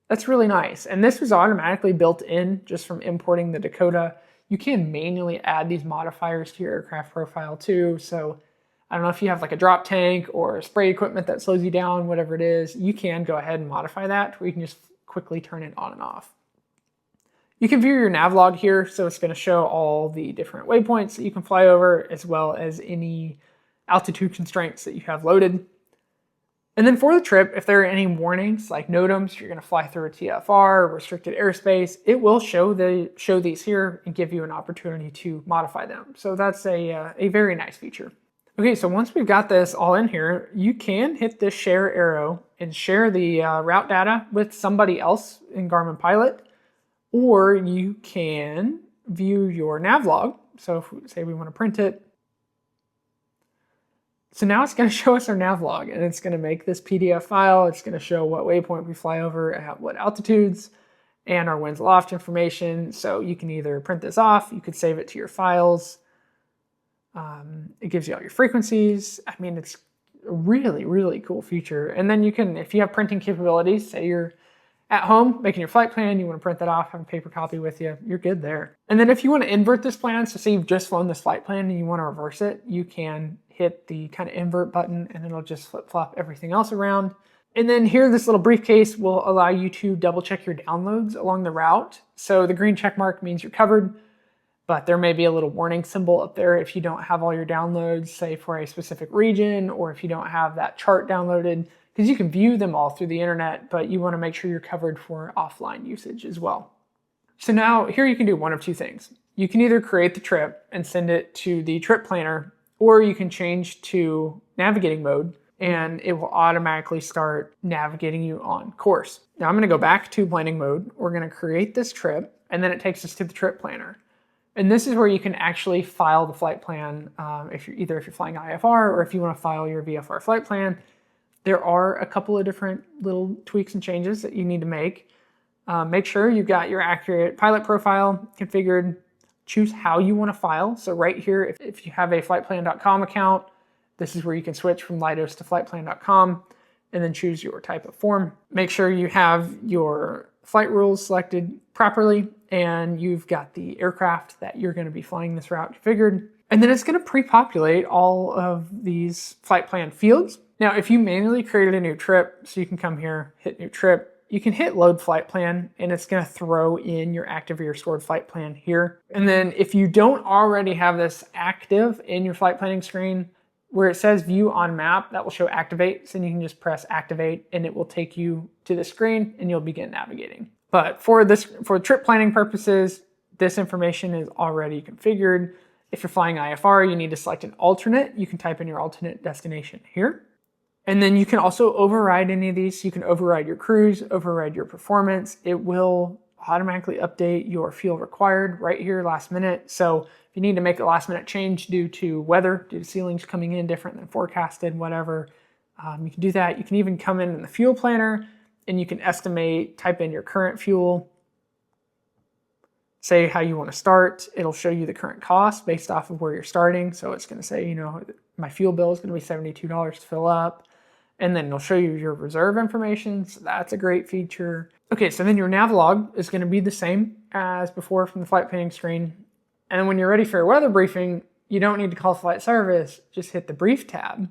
that's really nice. And this was automatically built in just from importing the Dakota. You can manually add these modifiers to your aircraft profile too. So I don't know if you have like a drop tank or spray equipment that slows you down, whatever it is, you can go ahead and modify that where you can just quickly turn it on and off. You can view your nav log here, so it's going to show all the different waypoints that you can fly over, as well as any altitude constraints that you have loaded. And then for the trip, if there are any warnings like NOTAMs, you're going to fly through a TFR, restricted airspace, it will show these here and give you an opportunity to modify them. So that's a very nice feature. Okay, so once we've got this all in here, you can hit this share arrow and share the route data with somebody else in Garmin Pilot. Or you can view your nav log. So if we say we want to print it. So now it's going to show us our nav log, and it's going to make this PDF file. It's going to show what waypoint we fly over at what altitudes and our winds aloft information. So you can either print this off, you could save it to your files. It gives you all your frequencies. I mean, it's a really, really cool feature. And then you can, if you have printing capabilities, say you're At home, making your flight plan, you want to print that off, have a paper copy with you, you're good there. And then if you want to invert this plan, so say you've just flown this flight plan and you want to reverse it, you can hit the kind of invert button and it'll just flip-flop everything else around. And then here, this little briefcase will allow you to double check your downloads along the route. So the green check mark means you're covered, but there may be a little warning symbol up there if you don't have all your downloads, say for a specific region, or if you don't have that chart downloaded, because you can view them all through the internet, but you want to make sure you're covered for offline usage as well. So now here you can do one of two things. You can either create the trip and send it to the trip planner, or you can change to navigating mode and it will automatically start navigating you on course. Now I'm going to go back to planning mode. We're going to create this trip and then it takes us to the trip planner. And this is where you can actually file the flight plan if you're flying IFR or if you want to file your VFR flight plan. There are a couple of different little tweaks and changes that you need to make. Make sure you've got your accurate pilot profile configured. Choose how you want to file. So right here, if you have a flightplan.com account, this is where you can switch from Leidos to flightplan.com and then choose your type of form. Make sure you have your flight rules selected properly and you've got the aircraft that you're going to be flying this route configured. And then it's going to pre-populate all of these flight plan fields. Now, if you manually created a new trip, so you can come here, hit new trip, you can hit load flight plan and it's going to throw in your active or your stored flight plan here. And then if you don't already have this active in your flight planning screen, where it says view on map, that will show activate. So you can just press activate and it will take you to the screen and you'll begin navigating. But for trip planning purposes, this information is already configured. If you're flying IFR, you need to select an alternate. You can type in your alternate destination here. And then you can also override any of these. You can override your cruise, override your performance. It will automatically update your fuel required right here last minute. So if you need to make a last minute change due to weather, due to ceilings coming in different than forecasted, whatever, you can do that. You can even come in the fuel planner and you can estimate, type in your current fuel, say how you want to start. It'll show you the current cost based off of where you're starting. So it's going to say, my fuel bill is going to be $72 to fill up. And then it'll show you your reserve information. So that's a great feature. Okay, so then your nav log is going to be the same as before from the flight planning screen. And then when you're ready for your weather briefing, you don't need to call flight service. Just hit the brief tab,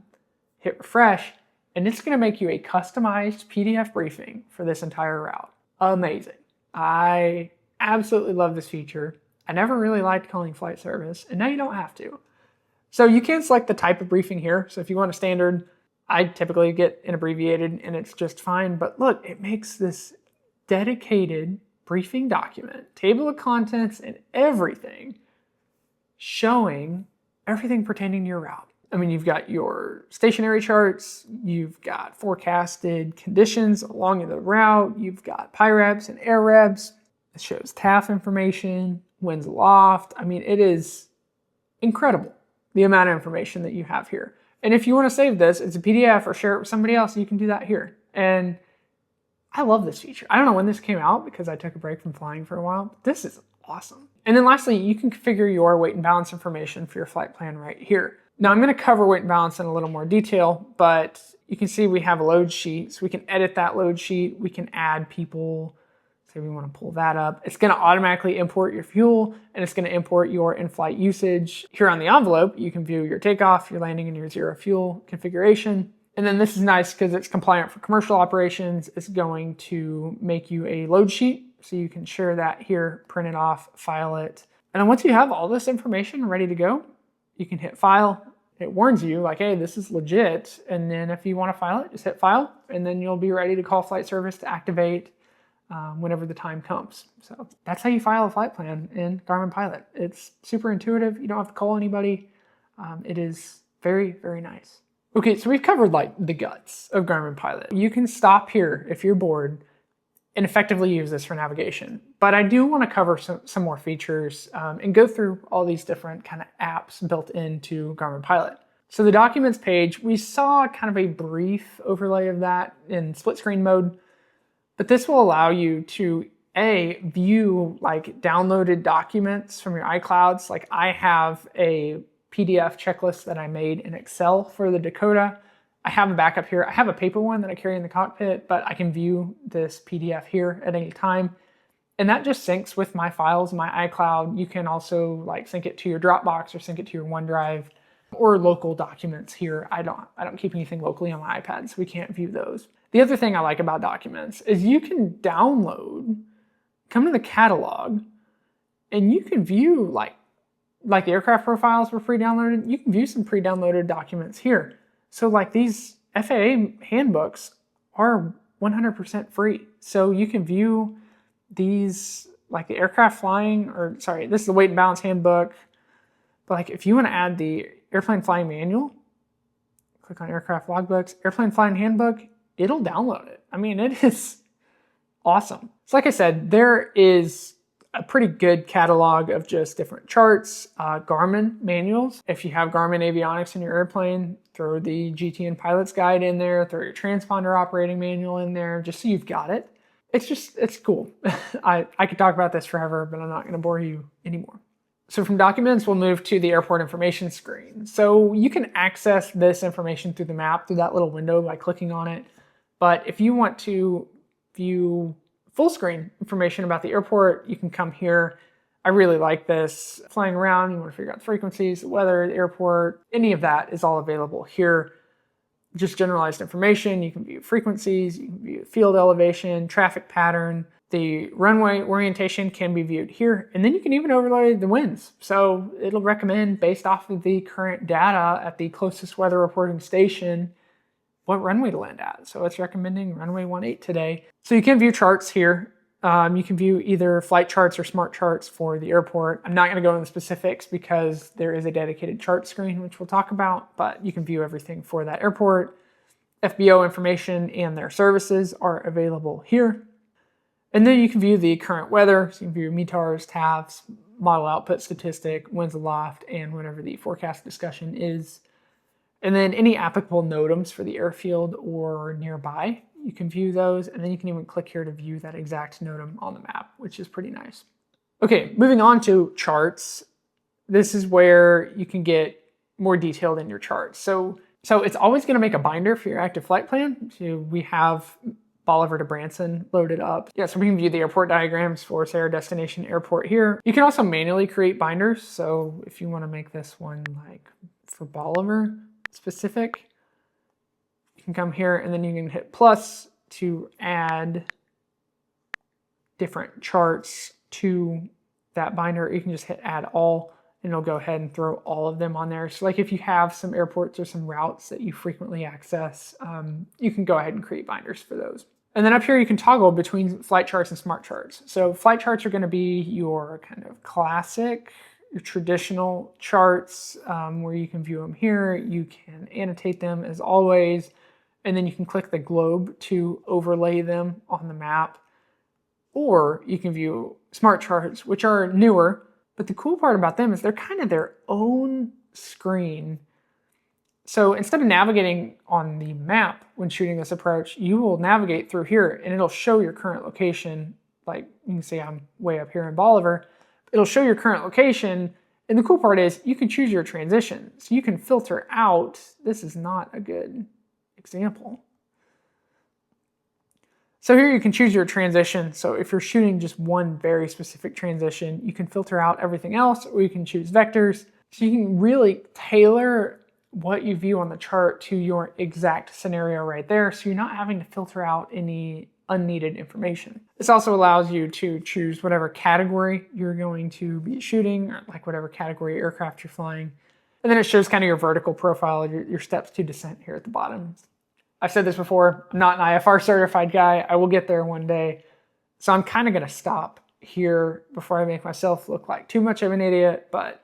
hit refresh, and it's going to make you a customized PDF briefing for this entire route. Amazing. I absolutely love this feature. I never really liked calling flight service, and now you don't have to. So you can select the type of briefing here. So if you want a standard, I typically get an abbreviated and it's just fine. But look, it makes this dedicated briefing document, table of contents and everything, showing everything pertaining to your route. I mean, you've got your stationary charts, you've got forecasted conditions along the route, you've got PIREPs and AirReps. It shows TAF information, winds aloft. I mean, it is incredible, the amount of information that you have here. And if you want to save this, it's a PDF or share it with somebody else, you can do that here. And I love this feature. I don't know when this came out because I took a break from flying for a while, but this is awesome. And then lastly, you can configure your weight and balance information for your flight plan right here. Now I'm going to cover weight and balance in a little more detail, but you can see we have a load sheet. So we can edit that load sheet. We can add people. Say we want to pull that up. It's going to automatically import your fuel and it's going to import your in-flight usage. Here on the envelope, you can view your takeoff, your landing, and your zero fuel configuration. And then this is nice because it's compliant for commercial operations. It's going to make you a load sheet. So you can share that here, print it off, file it. And then once you have all this information ready to go, you can hit file. It warns you like, hey, this is legit. And then if you want to file it, just hit file. And then you'll be ready to call flight service to activate whenever the time comes. So that's how you file a flight plan in Garmin Pilot. It's super intuitive. You don't have to call anybody. It is very, very nice. Okay, so we've covered like the guts of Garmin Pilot. You can stop here if you're bored and effectively use this for navigation. But I do want to cover some more features and go through all these different kind of apps built into Garmin Pilot. So the documents page, we saw kind of a brief overlay of that in split screen mode, but this will allow you to view like downloaded documents from your iClouds. Like I have a PDF checklist that I made in Excel for the Dakota. I have a backup here. I have a paper one that I carry in the cockpit, but I can view this PDF here at any time. And that just syncs with my files in my iCloud. You can also like sync it to your Dropbox or sync it to your OneDrive or local documents here. I don't keep anything locally on my iPad, so we can't view those. The other thing I like about documents is you can download, come to the catalog, and you can view like the aircraft profiles were pre-downloaded. You can view some pre-downloaded documents here. So like these FAA handbooks are 100% free. So you can view these, like the aircraft flying, or sorry, this is the weight and balance handbook. But like if you want to add the airplane flying manual, click on aircraft logbooks, airplane flying handbook, it'll download it. I mean, it is awesome. So like I said, there is a pretty good catalog of just different charts, Garmin manuals. If you have Garmin avionics in your airplane, throw the GTN pilot's guide in there, throw your transponder operating manual in there, just so you've got it. It's cool. I could talk about this forever, but I'm not gonna bore you anymore. So from documents, we'll move to the airport information screen. So you can access this information through the map, through that little window by clicking on it. But if you want to view full screen information about the airport, you can come here. I really like this. Flying around, you want to figure out the frequencies, the weather, the airport, any of that is all available here. Just generalized information. You can view frequencies, you can view field elevation, traffic pattern. The runway orientation can be viewed here. And then you can even overlay the winds. So it'll recommend, based off of the current data at the closest weather reporting station, what runway to land at. So it's recommending runway 18 today. So you can view charts here. You can view either flight charts or smart charts for the airport. I'm not going to go into the specifics because there is a dedicated chart screen, which we'll talk about, but you can view everything for that airport. FBO information and their services are available here. And then you can view the current weather. So you can view METARs, TAFs, model output statistic, winds aloft, and whatever the forecast discussion is. And then any applicable NOTAMs for the airfield or nearby, you can view those. And then you can even click here to view that exact NOTAM on the map, which is pretty nice. Okay, moving on to charts. This is where you can get more detailed in your charts. So it's always going to make a binder for your active flight plan. So we have Bolivar to Branson loaded up. Yeah, so we can view the airport diagrams for, say, our destination airport here. You can also manually create binders. So if you want to make this one like for Bolivar specific, you can come here and then you can hit plus to add different charts to that binder. You can just hit add all and it'll go ahead and throw all of them on there. So like if you have some airports or some routes that you frequently access, you can go ahead and create binders for those. And then up here, you can toggle between flight charts and smart charts. So flight charts are going to be your kind of classic, your traditional charts where you can view them here. You can annotate them as always, and then you can click the globe to overlay them on the map. Or you can view smart charts, which are newer, but the cool part about them is they're kind of their own screen. So instead of navigating on the map when shooting this approach, you will navigate through here and it'll show your current location. Like you can see I'm way up here in Bolivar. It'll show your current location. And the cool part is you can choose your transition. So you can filter out, this is not a good example. So here you can choose your transition. So if you're shooting just one very specific transition, you can filter out everything else, or you can choose vectors. So you can really tailor what you view on the chart to your exact scenario right there. So you're not having to filter out any unneeded information. This also allows you to choose whatever category you're going to be shooting, or like whatever category aircraft you're flying. And then it shows kind of your vertical profile, your steps to descent here at the bottom. I've said this before, I'm not an IFR certified guy. I will get there one day. So I'm kind of going to stop here before I make myself look like too much of an idiot. But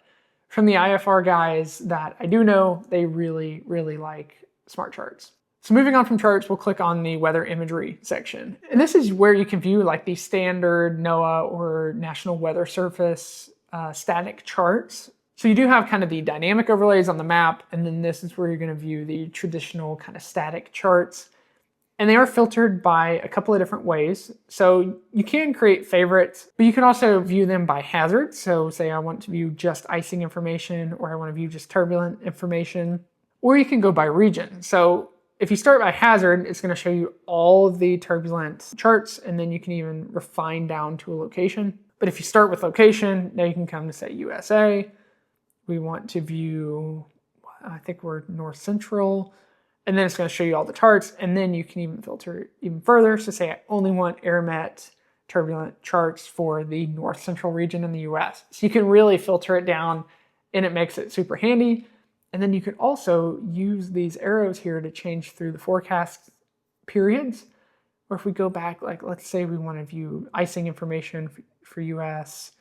from the IFR guys that I do know, they really, really like smart charts. So moving on from charts, we'll click on the weather imagery section. And this is where you can view like the standard NOAA or National Weather Service static charts. So you do have kind of the dynamic overlays on the map, and then this is where you're going to view the traditional kind of static charts. And they are filtered by a couple of different ways. So you can create favorites, but you can also view them by hazard. So say I want to view just icing information, or I want to view just turbulent information, or you can go by region. So If you start by hazard, it's going to show you all of the turbulent charts, and then you can even refine down to a location. But if you start with location, now you can come to say USA. We want to view, I think we're north central, and then it's going to show you all the charts, and then you can even filter even further. So say I only want AirMet turbulent charts for the north central region in the US. So you can really filter it down, and it makes it super handy. And then you could also use these arrows here to change through the forecast periods. Or if we go back, like let's say we want to view icing information for US,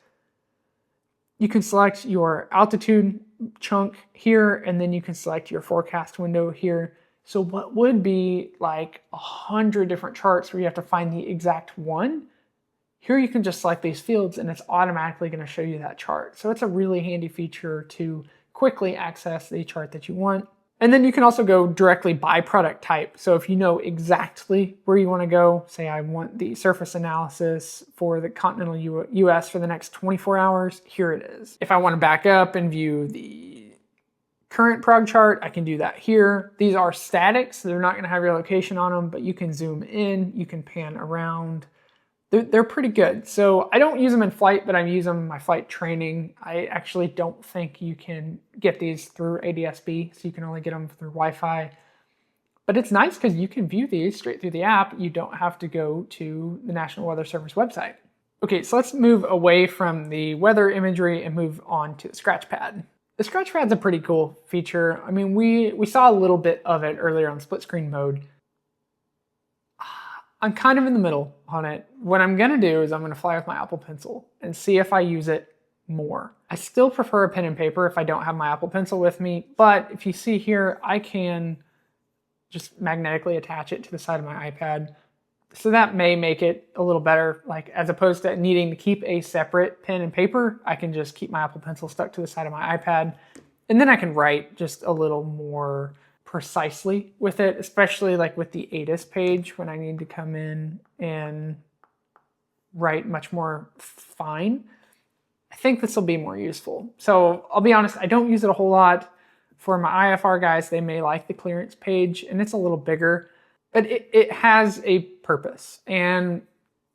you can select your altitude chunk here, and then you can select your forecast window here. So what would be like 100 different charts where you have to find the exact one, here you can just select these fields and it's automatically going to show you that chart. So it's a really handy feature to quickly access the chart that you want. And then you can also go directly by product type. So if you know exactly where you want to go, say I want the surface analysis for the continental US for the next 24 hours, here it is. If I want to back up and view the current prog chart, I can do that here. These are static, so they're not going to have your location on them, but you can zoom in, you can pan around. They're pretty good. So I don't use them in flight, but I use them in my flight training. I actually don't think you can get these through ADS-B, so you can only get them through Wi-Fi. But it's nice because you can view these straight through the app. You don't have to go to the National Weather Service website. Okay, so let's move away from the weather imagery and move on to the scratch pad. The scratch pad's a pretty cool feature. I mean, we saw a little bit of it earlier on split screen mode. I'm kind of in the middle on it. What I'm gonna do is I'm gonna fly with my Apple Pencil and see if I use it more. I still prefer a pen and paper if I don't have my Apple Pencil with me, but if you see here, I can just magnetically attach it to the side of my iPad. So that may make it a little better, like as opposed to needing to keep a separate pen and paper, I can just keep my Apple Pencil stuck to the side of my iPad, and then I can write just a little more precisely with it, especially like with the ATIS page when I need to come in and write much more fine. I think this will be more useful. So I'll be honest, I don't use it a whole lot. For my IFR guys, they may like the clearance page, and it's a little bigger, but it has a purpose. And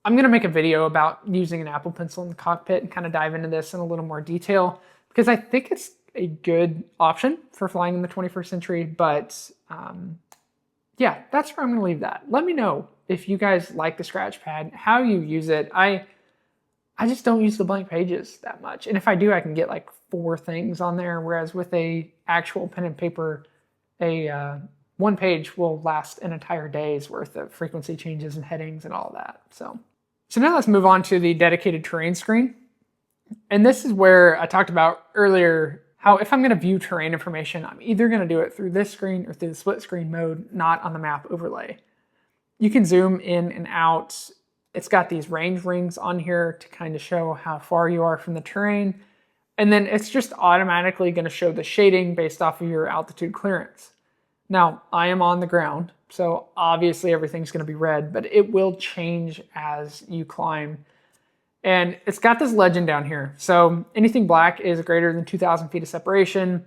I'm gonna make a video about using an Apple Pencil in the cockpit and kind of dive into this in a little more detail, because I think it's a good option for flying in the 21st century, but yeah, that's where I'm gonna leave that. Let me know if you guys like the scratch pad, how you use it. I just don't use the blank pages that much. And if I do, I can get like 4 things on there, whereas with a actual pen and paper, one page will last an entire day's worth of frequency changes and headings and all of that. So now let's move on to the dedicated terrain screen. And this is where I talked about earlier how if I'm going to view terrain information, I'm either going to do it through this screen or through the split screen mode, not on the map overlay. You can zoom in and out. It's got these range rings on here to kind of show how far you are from the terrain. And then it's just automatically going to show the shading based off of your altitude clearance. Now, I am on the ground, so obviously everything's going to be red, but it will change as you climb. And it's got this legend down here. So anything black is greater than 2,000 feet of separation.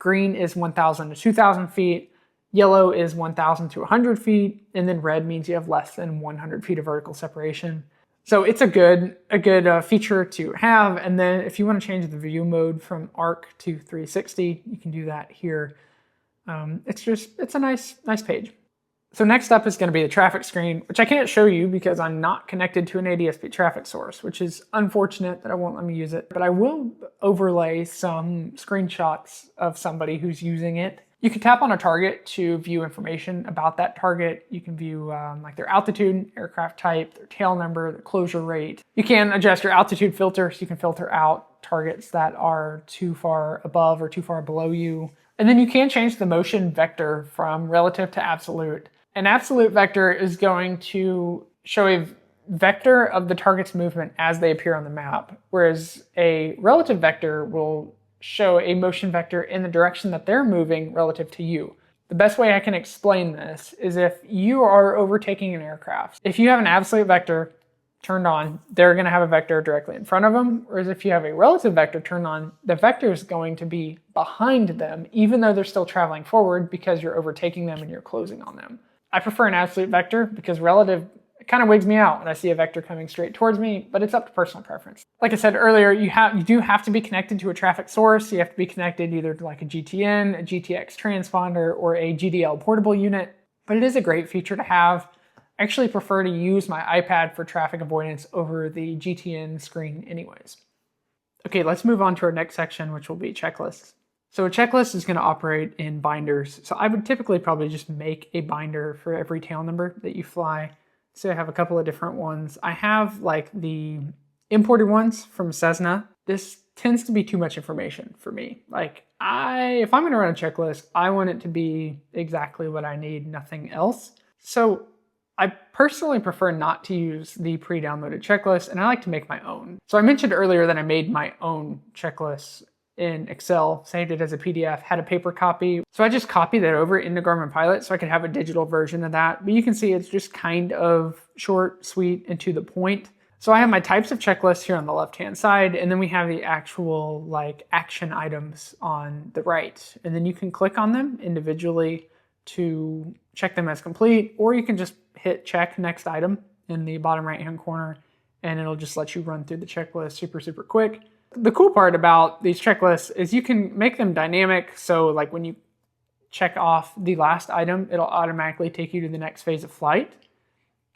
Green is 1,000 to 2,000 feet. Yellow is 1,000 to 100 feet. And then red means you have less than 100 feet of vertical separation. So it's a good feature to have. And then if you want to change the view mode from arc to 360, you can do that here. It's a nice page. So next up is going to be the traffic screen, which I can't show you because I'm not connected to an ADS-B traffic source, which is unfortunate that it won't let me use it. But I will overlay some screenshots of somebody who's using it. You can tap on a target to view information about that target. You can view like their altitude, aircraft type, their tail number, their closure rate. You can adjust your altitude filter, so you can filter out targets that are too far above or too far below you. And then you can change the motion vector from relative to absolute. An absolute vector is going to show a vector of the target's movement as they appear on the map, whereas a relative vector will show a motion vector in the direction that they're moving relative to you. The best way I can explain this is if you are overtaking an aircraft. If you have an absolute vector turned on, they're going to have a vector directly in front of them. Whereas if you have a relative vector turned on, the vector is going to be behind them, even though they're still traveling forward because you're overtaking them and you're closing on them. I prefer an absolute vector because relative kind of wigs me out when I see a vector coming straight towards me, but it's up to personal preference. Like I said earlier, you do have to be connected to a traffic source. You have to be connected either to like a GTN, a GTX transponder, or a GDL portable unit, but it is a great feature to have. I actually prefer to use my iPad for traffic avoidance over the GTN screen anyways. Okay, let's move on to our next section, which will be checklists. So a checklist is going to operate in binders. So I would typically probably just make a binder for every tail number that you fly. So I have a couple of different ones. I have like the imported ones from Cessna. This tends to be too much information for me. Like if I'm going to run a checklist, I want it to be exactly what I need, nothing else. So I personally prefer not to use the pre-downloaded checklist, and I like to make my own. So I mentioned earlier that I made my own checklist in Excel, saved it as a PDF, had a paper copy. So I just copied that over into Garmin Pilot so I could have a digital version of that. But you can see it's just kind of short, sweet, and to the point. So I have my types of checklists here on the left-hand side, and then we have the actual like action items on the right. And then you can click on them individually to check them as complete, or you can just hit check next item in the bottom right-hand corner, and it'll just let you run through the checklist super quick. The cool part about these checklists is you can make them dynamic. So like when you check off the last item, it'll automatically take you to the next phase of flight.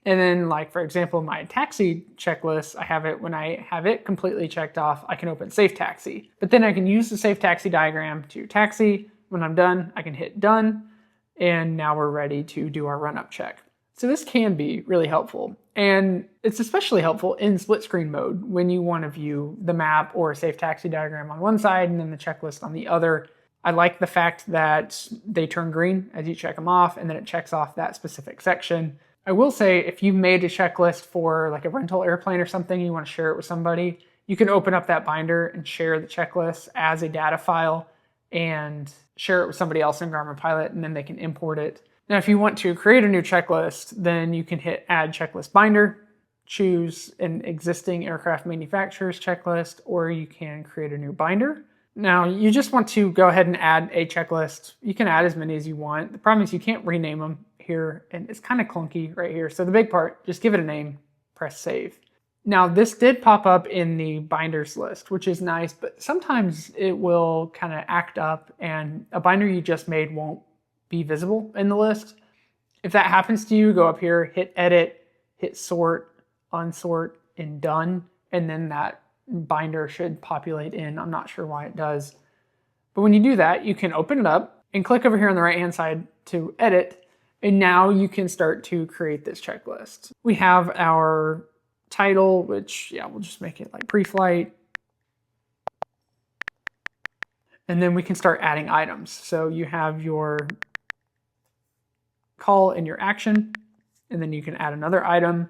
And then like, for example, my taxi checklist, I have it when I have it completely checked off, I can open Safe Taxi. But then I can use the Safe Taxi diagram to taxi. When I'm done, I can hit done. And now we're ready to do our run-up check. So this can be really helpful. And it's especially helpful in split screen mode when you want to view the map or a Safe Taxi diagram on one side and then the checklist on the other. I like the fact that they turn green as you check them off, and then it checks off that specific section. I will say if you've made a checklist for like a rental airplane or something, you want to share it with somebody, you can open up that binder and share the checklist as a data file and share it with somebody else in Garmin Pilot, and then they can import it. Now, if you want to create a new checklist, then you can hit Add Checklist Binder, choose an existing aircraft manufacturer's checklist, or you can create a new binder. Now, you just want to go ahead and add a checklist. You can add as many as you want. The problem is you can't rename them here, and it's kind of clunky right here. So the big part, just give it a name, press Save. Now, this did pop up in the binders list, which is nice, but sometimes it will kind of act up and a binder you just made won't be visible in the list. If that happens to you, go up here, hit Edit, hit Sort, Unsort, and Done, and then that binder should populate in. I'm not sure why it does. But when you do that, you can open it up and click over here on the right-hand side to Edit, and now you can start to create this checklist. We have our title, which, yeah, we'll just make it like pre-flight. And then we can start adding items. So you have your call and your action, and then you can add another item.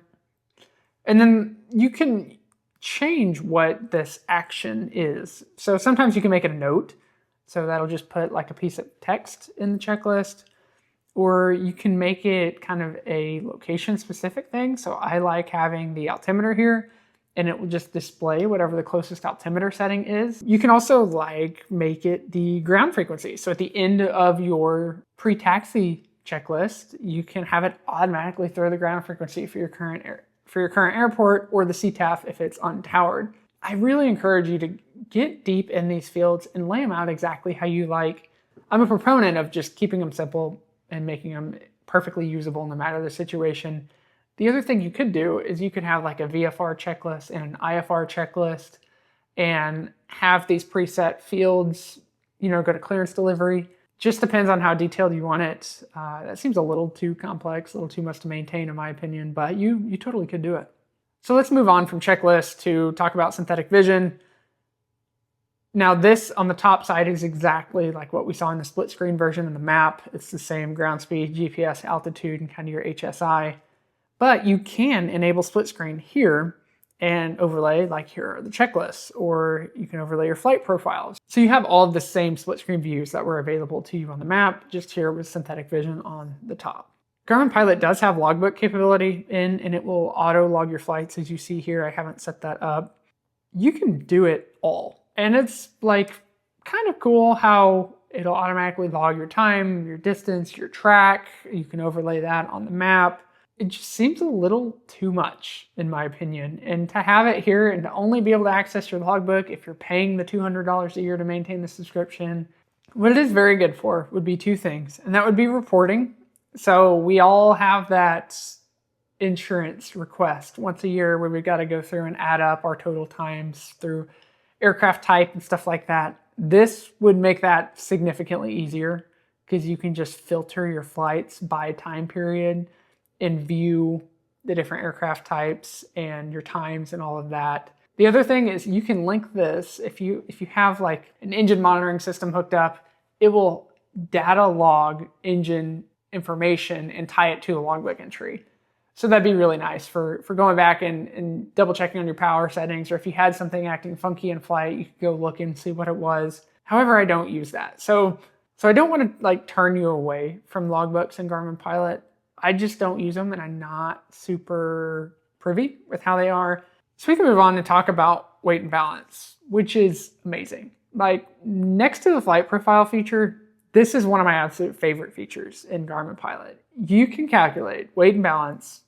And then you can change what this action is. So sometimes you can make it a note. So that'll just put like a piece of text in the checklist. Or you can make it kind of a location specific thing. So I like having the altimeter here, and it will just display whatever the closest altimeter setting is. You can also like make it the ground frequency. So at the end of your pre-taxi checklist, you can have it automatically throw the ground frequency for your current airport, or the CTAF if it's untowered. I really encourage you to get deep in these fields and lay them out exactly how you like. I'm a proponent of just keeping them simple and making them perfectly usable no matter the situation. The other thing you could do is you could have like a VFR checklist and an IFR checklist and have these preset fields, go to clearance delivery. Just depends on how detailed you want it. That seems a little too complex, a little too much to maintain in my opinion, but you totally could do it. So let's move on from checklists to talk about synthetic vision. Now this on the top side is exactly like what we saw in the split screen version of the map. It's the same ground speed, GPS, altitude, and kind of your HSI. But you can enable split screen here and overlay, like here are the checklists, or you can overlay your flight profiles. So you have all of the same split screen views that were available to you on the map, just here with synthetic vision on the top. Garmin Pilot does have logbook capability in, and it will auto log your flights. As you see here, I haven't set that up. You can do it all. And it's like kind of cool how it'll automatically log your time, your distance, your track. You can overlay that on the map. It just seems a little too much, in my opinion. And to have it here and to only be able to access your logbook if you're paying the $200 a year to maintain the subscription, what it is very good for would be two things. And that would be reporting. So we all have that insurance request once a year where we've got to go through and add up our total times through aircraft type and stuff like that. This would make that significantly easier because you can just filter your flights by time period and view the different aircraft types and your times and all of that. The other thing is you can link this if you have like an engine monitoring system hooked up, it will data log engine information and tie it to a logbook entry. So that'd be really nice for going back and double checking on your power settings, or if you had something acting funky in flight, you could go look and see what it was. However, I don't use that. So I don't want to like turn you away from logbooks and Garmin Pilot. I just don't use them and I'm not super privy with how they are. So we can move on to talk about weight and balance, which is amazing. Like next to the flight profile feature, this is one of my absolute favorite features in Garmin Pilot. You can calculate weight and balance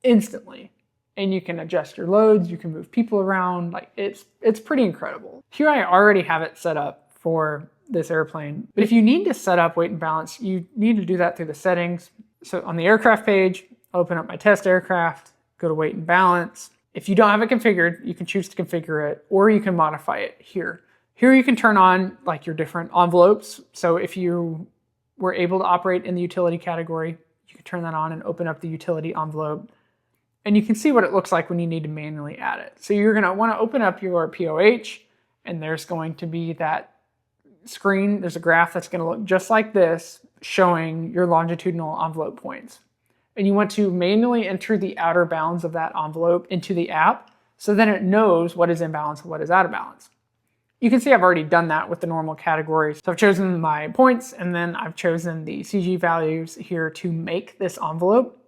instantly, and you can adjust your loads, you can move people around. Like it's pretty incredible. Here I already have it set up for this airplane, but if you need to set up weight and balance, you need to do that through the settings. So on the aircraft page, open up my test aircraft, go to weight and balance. If you don't have it configured, you can choose to configure it, or you can modify it here. Here you can turn on like your different envelopes. So if you were able to operate in the utility category, you can turn that on and open up the utility envelope. And you can see what it looks like when you need to manually add it. So you're going to want to open up your POH, and there's going to be that screen. There's a graph that's going to look just like this, showing your longitudinal envelope points. And you want to manually enter the outer bounds of that envelope into the app, so then it knows what is in balance and what is out of balance. You can see I've already done that with the normal categories. So I've chosen my points, and then I've chosen the CG values here to make this envelope.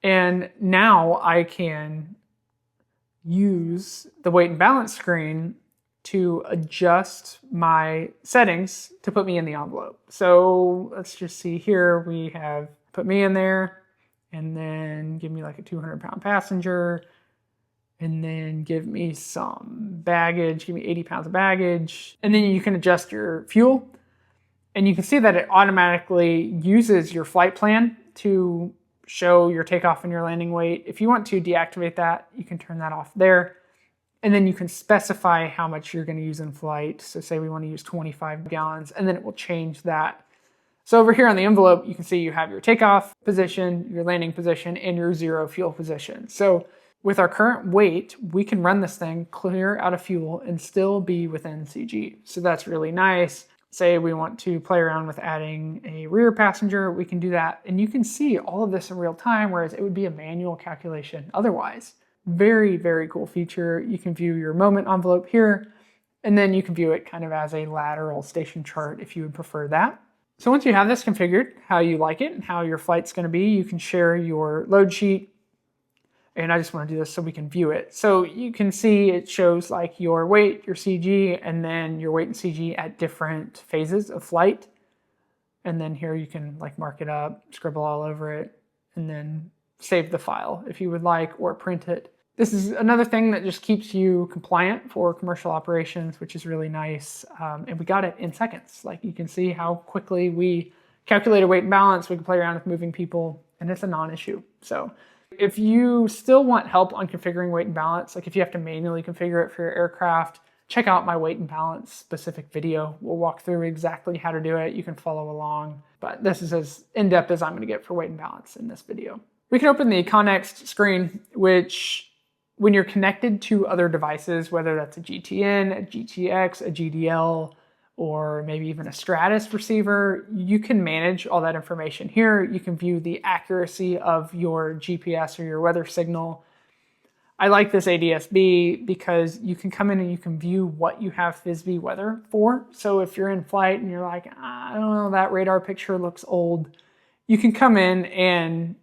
And now I can use the weight and balance screen to adjust my settings to put me in the envelope. So let's just see here, we have put me in there, and then give me like a 200-pound passenger, and then give me some baggage, give me 80 pounds of baggage. And then you can adjust your fuel. And you can see that it automatically uses your flight plan to show your takeoff and your landing weight. If you want to deactivate that, you can turn that off there. And then you can specify how much you're going to use in flight. So say we want to use 25 gallons, and then it will change that. So over here on the envelope, you can see you have your takeoff position, your landing position, and your zero fuel position. So with our current weight, we can run this thing clear out of fuel and still be within CG. So that's really nice. Say we want to play around with adding a rear passenger, we can do that. And you can see all of this in real time, whereas it would be a manual calculation otherwise. Very, very cool feature. You can view your moment envelope here, and then you can view it kind of as a lateral station chart if you would prefer that. So once you have this configured, how you like it and how your flight's going to be, you can share your load sheet. And I just want to do this so we can view it. So you can see it shows like your weight, your CG, and then your weight and CG at different phases of flight. And then here you can like mark it up, scribble all over it, and then save the file if you would like, or print it. This is another thing that just keeps you compliant for commercial operations, which is really nice. And we got it in seconds. Like you can see how quickly we calculate a weight and balance. We can play around with moving people, and it's a non-issue. So if you still want help on configuring weight and balance, like if you have to manually configure it for your aircraft, check out my weight and balance specific video. We'll walk through exactly how to do it. You can follow along, but this is as in-depth as I'm going to get for weight and balance in this video. We can open the Connext screen, which when you're connected to other devices, whether that's a GTN, a GTX, a GDL, or maybe even a Stratus receiver, you can manage all that information here. You can view the accuracy of your GPS or your weather signal. I like this ADS-B because you can come in and you can view what you have FSB weather for. So if you're in flight and you're like, I don't know, that radar picture looks old, you can come in and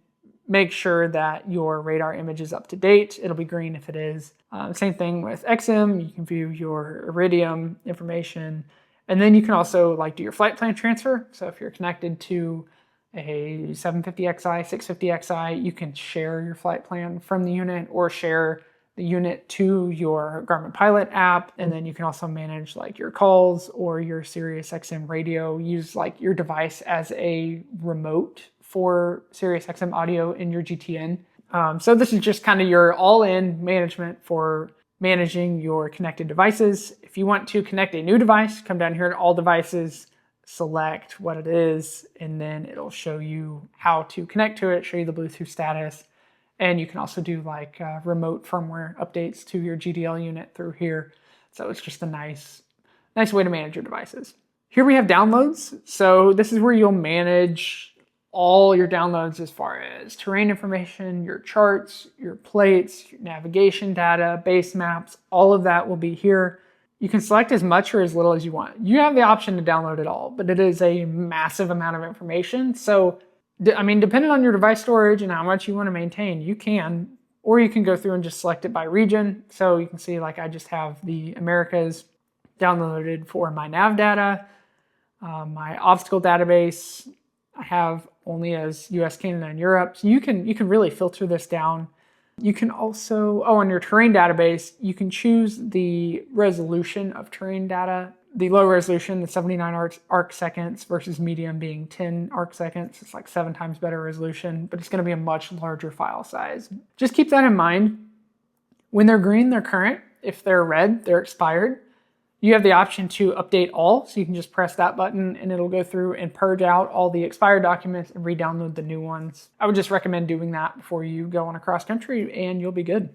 make sure that your radar image is up to date. It'll be green if it is. Same thing with XM. You can view your Iridium information. And then you can also like do your flight plan transfer. So if you're connected to a 750XI, 650XI, you can share your flight plan from the unit or share the unit to your Garmin Pilot app. And then you can also manage like your calls or your Sirius XM radio, use like your device as a remote for Sirius XM audio in your GTN. So this is just kind of your all-in management for managing your connected devices. If you want to connect a new device, come down here to all devices, select what it is, and then it'll show you how to connect to it, show you the Bluetooth status. And you can also do like remote firmware updates to your GDL unit through here. So it's just a nice way to manage your devices. Here we have downloads. So this is where you'll manage all your downloads as far as terrain information, your charts, your plates, your navigation data, base maps, all of that will be here. You can select as much or as little as you want. You have the option to download it all, but it is a massive amount of information. So, I mean, depending on your device storage and how much you want to maintain, you can, or you can go through and just select it by region. So you can see like I just have the Americas downloaded for my nav data, my obstacle database, I have only as US, Canada, and Europe. So you can really filter this down. You can also, on your terrain database, you can choose the resolution of terrain data. The low resolution, the 79 arc seconds versus medium being 10 arc seconds. It's like 7 times better resolution, but it's going to be a much larger file size. Just keep that in mind. When they're green, they're current. If they're red, they're expired. You have the option to update all, so you can just press that button and it'll go through and purge out all the expired documents and re-download the new ones. I would just recommend doing that before you go on a cross country and you'll be good.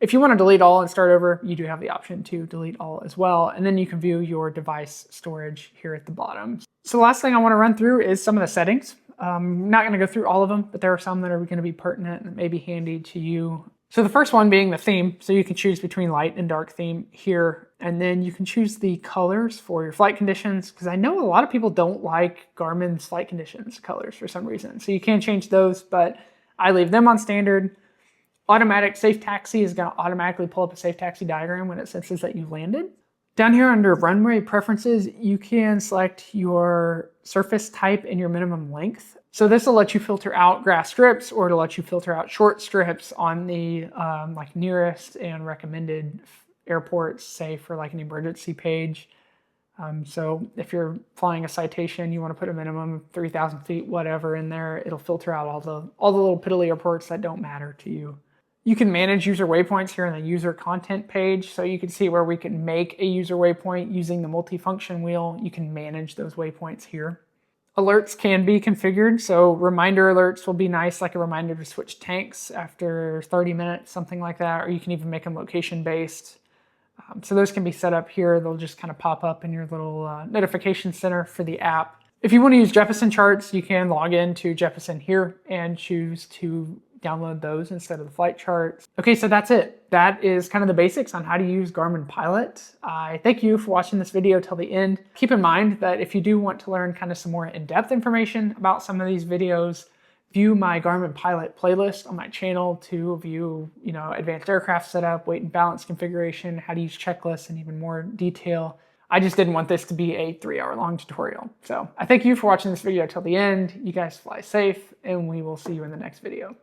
If you want to delete all and start over, you do have the option to delete all as well. And then you can view your device storage here at the bottom. So the last thing I want to run through is some of the settings. I'm not going to go through all of them, but there are some that are going to be pertinent and may be handy to you. So the first one being the theme. So you can choose between light and dark theme here. And then you can choose the colors for your flight conditions, because I know a lot of people don't like Garmin's flight conditions colors for some reason. So you can change those, but I leave them on standard. Automatic safe taxi is going to automatically pull up a safe taxi diagram when it senses that you've landed. Down here under runway preferences, you can select your surface type and your minimum length. So this will let you filter out grass strips, or it'll let you filter out short strips on the like nearest and recommended airports, say for like an emergency page. So if you're flying a citation, you want to put a minimum of 3,000 feet, whatever in there, it'll filter out all the little piddly airports that don't matter to you. You can manage user waypoints here in the user content page. So you can see where we can make a user waypoint using the multifunction wheel. You can manage those waypoints here. Alerts can be configured. So reminder alerts will be nice, like a reminder to switch tanks after 30 minutes, something like that. Or you can even make them location based. So those can be set up here. They'll just kind of pop up in your little notification center for the app. If you want to use Jeppesen charts, you can log into Jeppesen here and choose to download those instead of the flight charts. Okay, so that's it. That is kind of the basics on how to use Garmin Pilot. I thank you for watching this video till the end. Keep in mind that if you do want to learn kind of some more in-depth information about some of these videos, view my Garmin Pilot playlist on my channel to view, advanced aircraft setup, weight and balance configuration, how to use checklists in even more detail. I just didn't want this to be a 3-hour-long tutorial. So I thank you for watching this video till the end. You guys fly safe, and we will see you in the next video.